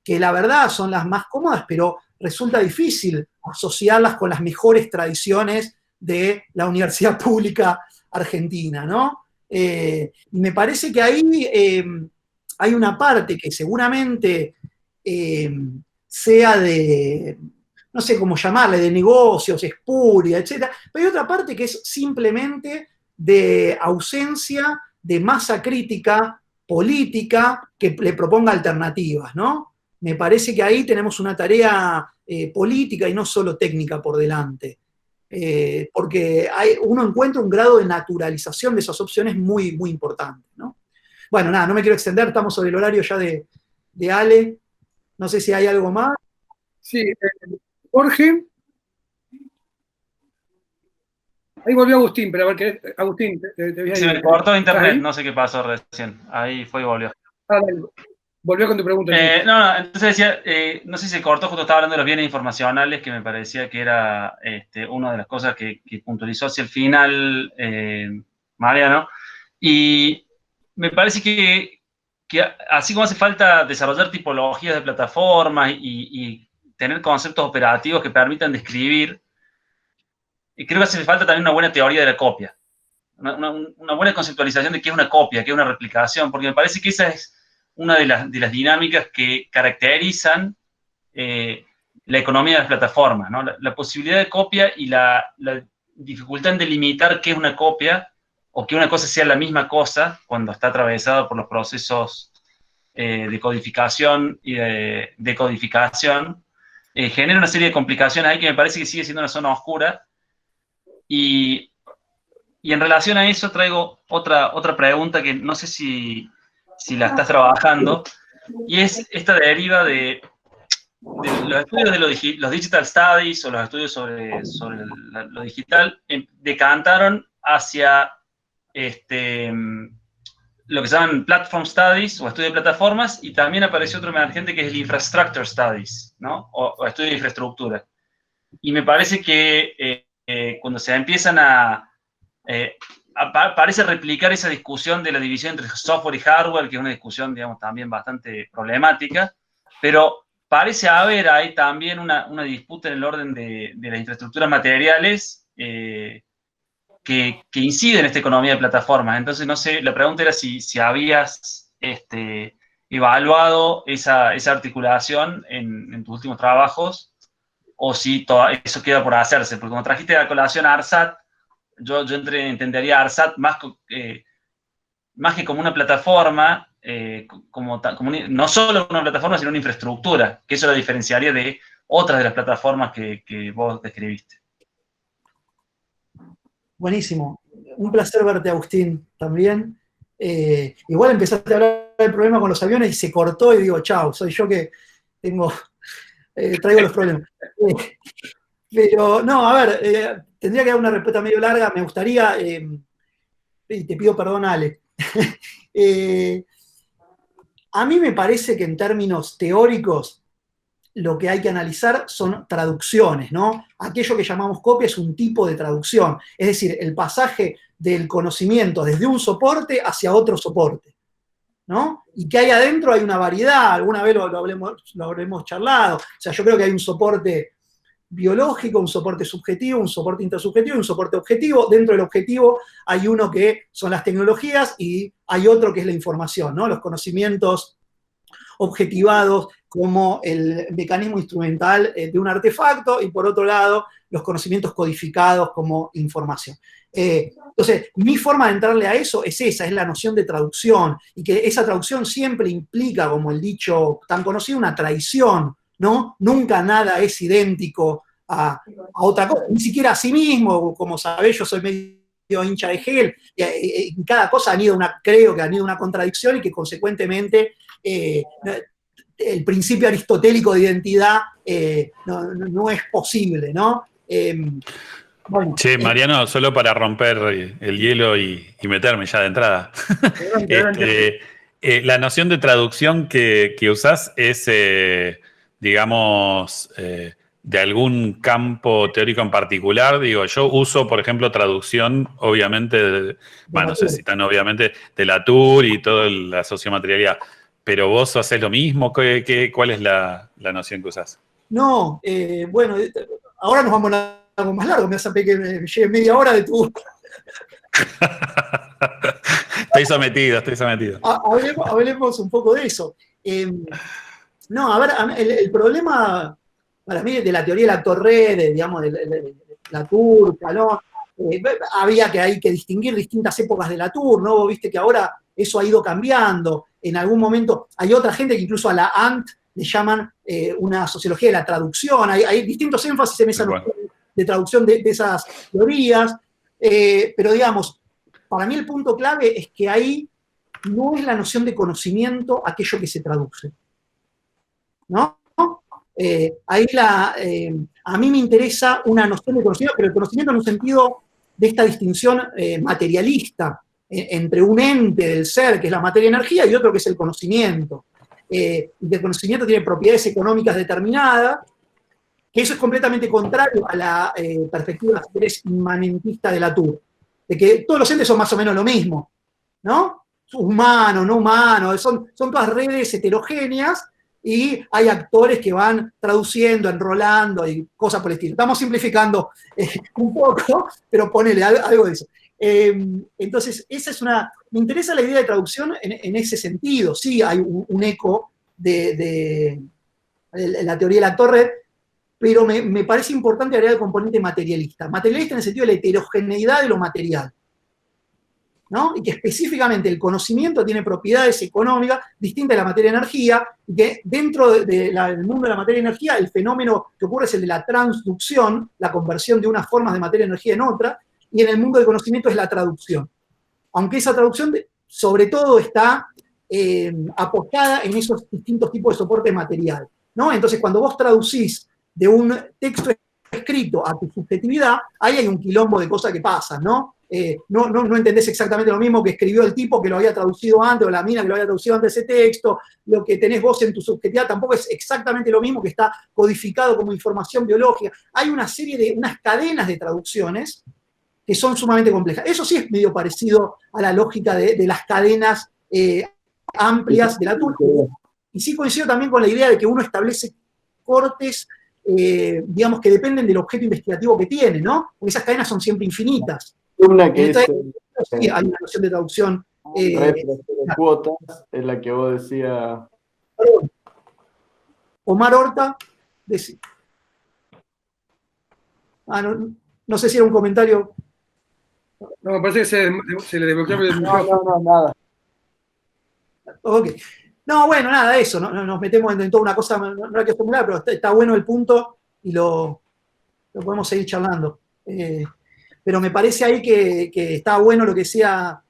que la verdad son las más cómodas, pero resulta difícil asociarlas con las mejores tradiciones de la universidad pública argentina, ¿no? Y me parece que ahí hay una parte que seguramente sea de, no sé cómo llamarle, de negocios, espuria, etc. Pero hay otra parte que es simplemente de ausencia de masa crítica política que le proponga alternativas, ¿no? Me parece que ahí tenemos una tarea política y no solo técnica por delante. Porque uno encuentra un grado de naturalización de esas opciones muy, muy importante, ¿no? Bueno, nada, no me quiero extender, estamos sobre el horario ya de Ale. No sé si hay algo más. Sí, Jorge. Ahí volvió Agustín, pero a ver qué. Agustín, se me cortó internet, no sé qué pasó recién. Ahí fue y volvió. Volvió con tu pregunta. Entonces decía, no sé si se cortó, justo estaba hablando de los bienes informacionales, que me parecía que era una de las cosas que puntualizó hacia el final Mariano. Y me parece que así como hace falta desarrollar tipologías de plataformas y tener conceptos operativos que permitan describir, creo que hace falta también una buena teoría de la copia. Una buena conceptualización de qué es una copia, qué es una replicación, porque me parece que esa es una de las dinámicas que caracterizan la economía de las plataformas, ¿no? La posibilidad de copia y la dificultad en delimitar qué es una copia o que una cosa sea la misma cosa cuando está atravesada por los procesos de codificación y de decodificación, genera una serie de complicaciones ahí que me parece que sigue siendo una zona oscura. Y en relación a eso traigo otra pregunta que no sé si la estás trabajando, y es esta deriva de los estudios de los digital studies o los estudios sobre lo digital decantaron hacia lo que se llaman platform studies o estudio de plataformas, y también apareció otro emergente que es el infrastructure studies, ¿no? O estudio de infraestructura. Y me parece que cuando se empiezan parece replicar esa discusión de la división entre software y hardware, que es una discusión, digamos, también bastante problemática, pero parece haber ahí también una disputa en el orden de las infraestructuras materiales que inciden en esta economía de plataformas. Entonces, no sé, la pregunta era si habías evaluado esa articulación en tus últimos trabajos, o si eso queda por hacerse, porque como trajiste a colación a ARSAT, yo entendería a ARSAT más que como una plataforma, no solo una plataforma, sino una infraestructura, que eso la diferenciaría de otras de las plataformas que vos describiste. Buenísimo. Un placer verte, Agustín, también. Igual empezaste a hablar del problema con los aviones y se cortó y digo, chao, soy yo que traigo los problemas. Pero, no, a ver, tendría que dar una respuesta medio larga, me gustaría, y te pido perdón, Ale. A mí me parece que en términos teóricos lo que hay que analizar son traducciones, ¿no? Aquello que llamamos copia es un tipo de traducción, es decir, el pasaje del conocimiento desde un soporte hacia otro soporte, ¿no? Y que hay adentro hay una variedad, alguna vez lo habremos charlado, o sea, yo creo que hay un soporte biológico, un soporte subjetivo, un soporte intersubjetivo y un soporte objetivo. Dentro del objetivo hay uno que son las tecnologías y hay otro que es la información, ¿no? Los conocimientos objetivados como el mecanismo instrumental de un artefacto, y por otro lado, los conocimientos codificados como información. Entonces, mi forma de entrarle a eso es esa, es la noción de traducción, y que esa traducción siempre implica, como el dicho tan conocido, una traición, ¿no? Nunca nada es idéntico a otra cosa, ni siquiera a sí mismo. Como sabés, yo soy medio hincha de Hegel, y en cada cosa creo que han ido una contradicción, y que consecuentemente el principio aristotélico de identidad no es posible, ¿no? Bueno, Mariano, solo para romper el hielo y meterme ya de entrada. La noción de traducción que usás es, digamos, de algún campo teórico en particular. Digo, yo uso, por ejemplo, traducción, obviamente, no sé si tan obviamente, de Latour y toda la sociomaterialidad. pero vos haces lo mismo. ¿Cuál es la noción que usás? No, bueno, ahora nos vamos a algo más largo, me vas a pedir que me lleve media hora de tu... Estoy sometido. Hablemos un poco de eso. No, a ver, el problema para mí de la teoría de la torre, digamos, de la turca, ¿no? Había que hay que distinguir distintas épocas de la tour, ¿no? Viste que ahora eso ha ido cambiando. En algún momento hay otra gente que incluso a la ANT le llaman una sociología de la traducción. Hay distintos énfasis en esa noción de traducción de esas teorías. Pero digamos, para mí el punto clave es que ahí no es la noción de conocimiento aquello que se traduce, ¿no? Ahí a mí me interesa una noción de conocimiento, pero el conocimiento en un sentido de esta distinción materialista entre un ente del ser, que es la materia-energía, y otro que es el conocimiento. Y que el conocimiento tiene propiedades económicas determinadas, que eso es completamente contrario a la perspectiva inmanentista de Latour, de que todos los entes son más o menos lo mismo, ¿no? Humanos, no humanos, son todas redes heterogéneas, y hay actores que van traduciendo, enrolando y cosas por el estilo. Estamos simplificando un poco, pero ponele algo de eso. Entonces, me interesa la idea de traducción en ese sentido. Sí hay un eco de la teoría de la torre, pero me parece importante agregar el componente materialista. Materialista en el sentido de la heterogeneidad de lo material, ¿no? Y que específicamente el conocimiento tiene propiedades económicas distintas de la materia-energía, y que dentro del mundo de la materia-energía el fenómeno que ocurre es el de la transducción, la conversión de unas formas de materia-energía en otra, y en el mundo del conocimiento es la traducción. Aunque esa traducción sobre todo está apostada en esos distintos tipos de soporte material, ¿no? Entonces cuando vos traducís de un texto escrito a tu subjetividad, ahí hay un quilombo de cosas que pasan, ¿no? No entendés exactamente lo mismo que escribió el tipo que lo había traducido antes, o la mina que lo había traducido antes de ese texto. Lo que tenés vos en tu subjetividad tampoco es exactamente lo mismo que está codificado como información biológica. Hay unas cadenas de traducciones que son sumamente complejas. Eso sí es medio parecido a la lógica de las cadenas amplias de la turca. Y sí coincido también con la idea de que uno establece cortes, digamos, que dependen del objeto investigativo que tiene, ¿no? Porque esas cadenas son siempre infinitas. Sí, hay una noción de traducción. De cuotas, es la que vos decías. Omar Horta decía. No sé si era un comentario. No, me parece que se le desbloqueó el micrófono. No, nada. Ok. No, bueno, nada de eso. Nos metemos en toda una cosa, no hay que formular, pero está bueno el punto y lo podemos seguir charlando. Pero me parece ahí que está bueno lo que decía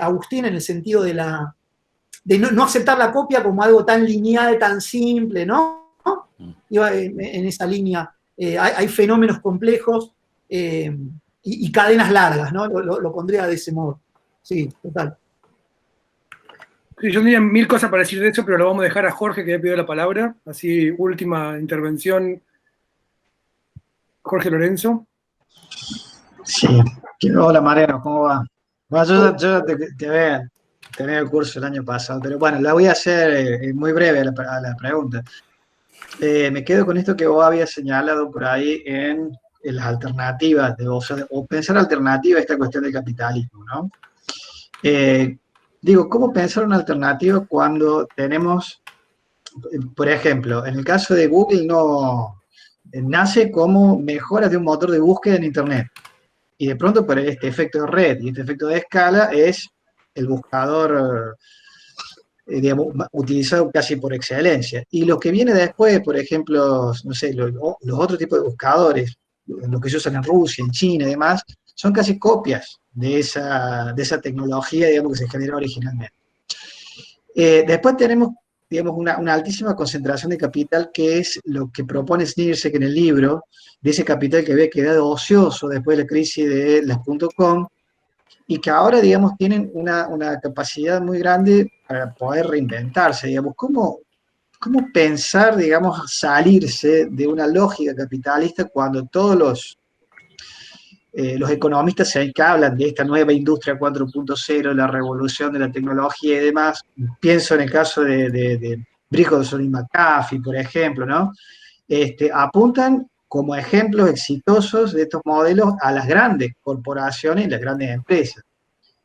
Agustín en el sentido de no aceptar la copia como algo tan lineal, tan simple, ¿no? Iba en esa línea. Hay fenómenos complejos y cadenas largas, ¿no? Lo pondría de ese modo. Sí, total. Sí, yo tenía mil cosas para decir de eso, pero lo vamos a dejar a Jorge, que ya pidió la palabra. Así, última intervención. Jorge Lorenzo. Sí. Hola, Mariano, ¿cómo va? Bueno, yo te había el curso el año pasado, pero bueno, la voy a hacer muy breve a la pregunta. Me quedo con esto que vos habías señalado por ahí en las alternativas, o pensar alternativa a esta cuestión del capitalismo, ¿no? Digo, ¿cómo pensar una alternativa cuando tenemos, por ejemplo, en el caso de Google nace como mejoras de un motor de búsqueda en Internet? Y de pronto por este efecto de red y este efecto de escala es el buscador, digamos, utilizado casi por excelencia. Y lo que viene después, por ejemplo, no sé, los otros tipos de buscadores, los que se usan en Rusia, en China y demás, son casi copias de esa tecnología, digamos, que se generó originalmente. Después tenemos, digamos, una altísima concentración de capital, que es lo que propone Snirsek en el libro, de ese capital que había quedado ocioso después de la crisis de las .com, y que ahora, digamos, tienen una capacidad muy grande para poder reinventarse, digamos. ¿Cómo pensar, digamos, salirse de una lógica capitalista cuando todos los economistas que hablan de esta nueva industria 4.0, la revolución de la tecnología y demás. Pienso en el caso de Bridgerton y McAfee, por ejemplo, ¿no? Apuntan como ejemplos exitosos de estos modelos a las grandes corporaciones y las grandes empresas.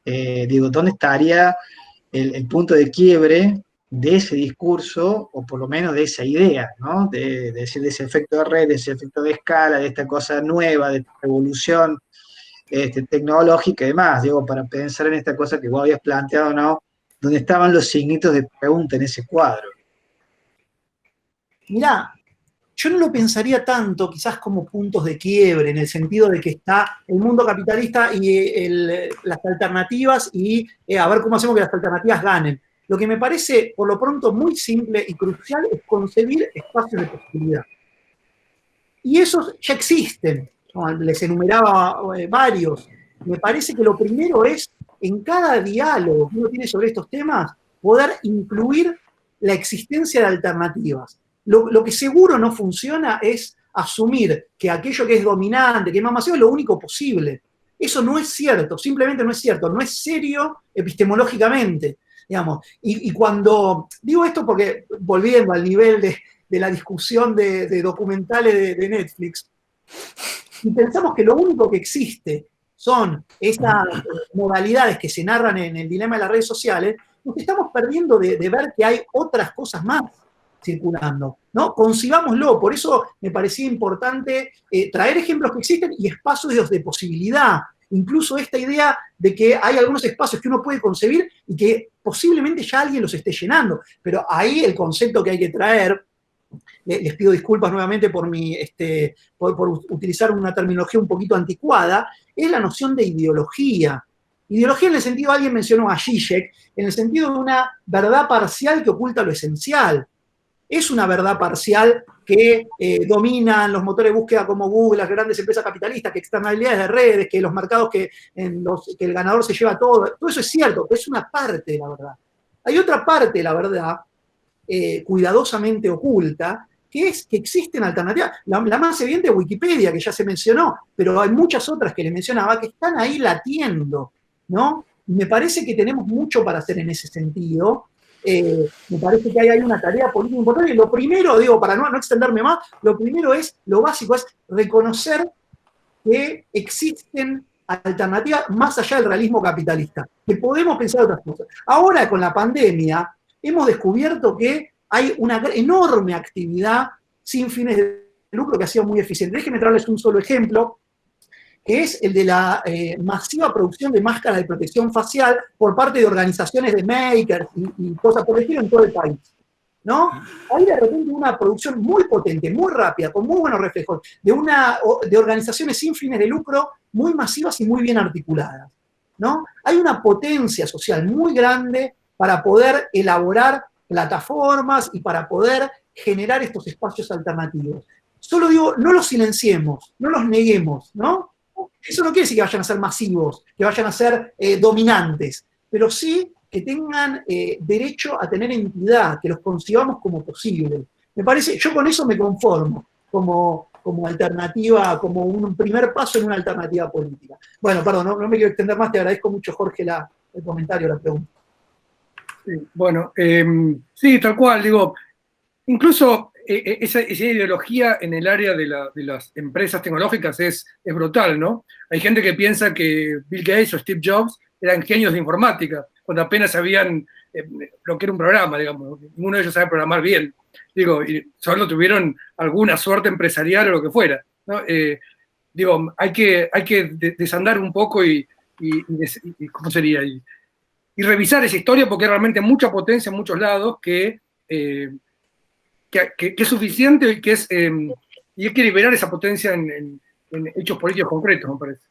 ¿Dónde estaría el punto de quiebre de ese discurso, o por lo menos de esa idea, ¿no? De ese efecto de red, de ese efecto de escala, de esta cosa nueva, de esta revolución tecnológica y demás? Para pensar en esta cosa que vos habías planteado, ¿no? ¿Dónde estaban los signitos de pregunta en ese cuadro? Mirá, yo no lo pensaría tanto quizás como puntos de quiebre, en el sentido de que está el mundo capitalista y las alternativas y a ver cómo hacemos que las alternativas ganen. Lo que me parece, por lo pronto, muy simple y crucial es concebir espacios de posibilidad. Y esos ya existen, ¿no? Les enumeraba varios. Me parece que lo primero es, en cada diálogo que uno tiene sobre estos temas, poder incluir la existencia de alternativas. Lo que seguro no funciona es asumir que aquello que es dominante, que es más masivo, es lo único posible. Eso no es cierto, simplemente no es cierto, no es serio epistemológicamente. Digamos. Y cuando digo esto, porque volviendo al nivel de la discusión de documentales de Netflix, y pensamos que lo único que existe son esas modalidades que se narran en el dilema de las redes sociales, nos estamos perdiendo de ver que hay otras cosas más circulando, ¿no? Concibámoslo, por eso me parecía importante traer ejemplos que existen y espacios de posibilidad. Incluso esta idea de que hay algunos espacios que uno puede concebir y que posiblemente ya alguien los esté llenando. Pero ahí el concepto que hay que traer, les pido disculpas nuevamente por utilizar una terminología un poquito anticuada, es la noción de ideología. Ideología en el sentido, alguien mencionó a Zizek, en el sentido de una verdad parcial que oculta lo esencial. Es una verdad parcial que dominan los motores de búsqueda como Google, las grandes empresas capitalistas, que externalidades de redes, que los mercados que el ganador se lleva todo eso es cierto, pero es una parte de la verdad. Hay otra parte de la verdad, cuidadosamente oculta, que es que existen alternativas. La más evidente es Wikipedia, que ya se mencionó, pero hay muchas otras que le mencionaba que están ahí latiendo, ¿no? Y me parece que tenemos mucho para hacer en ese sentido. Me parece que hay una tarea política importante, y lo primero, para no extenderme más, lo primero es, lo básico es reconocer que existen alternativas más allá del realismo capitalista, que podemos pensar otras cosas. Ahora con la pandemia hemos descubierto que hay una enorme actividad sin fines de lucro que ha sido muy eficiente. Déjenme traerles un solo ejemplo, que es el de la masiva producción de máscaras de protección facial por parte de organizaciones de makers y cosas por el estilo en todo el país, ¿no? Hay de repente una producción muy potente, muy rápida, con muy buenos reflejos, de organizaciones sin fines de lucro, muy masivas y muy bien articuladas, ¿no? Hay una potencia social muy grande para poder elaborar plataformas y para poder generar estos espacios alternativos. Solo digo, no los silenciemos, no los neguemos, ¿no? Eso no quiere decir que vayan a ser masivos, que vayan a ser dominantes, pero sí que tengan derecho a tener entidad, que los concibamos como posibles. Me parece, yo con eso me conformo, como alternativa, como un primer paso en una alternativa política. Bueno, perdón, no me quiero extender más, te agradezco mucho, Jorge, el comentario, la pregunta. Sí, bueno, sí, tal cual, incluso esa ideología en el área de las empresas tecnológicas es brutal, ¿no? Hay gente que piensa que Bill Gates o Steve Jobs eran genios de informática, cuando apenas sabían lo que era un programa, ninguno de ellos sabe programar bien, y solo tuvieron alguna suerte empresarial o lo que fuera, ¿no? Hay que desandar un poco y ¿cómo sería? Y revisar esa historia, porque hay realmente mucha potencia en muchos lados que es suficiente y y hay que liberar esa potencia en hechos políticos concretos, me parece.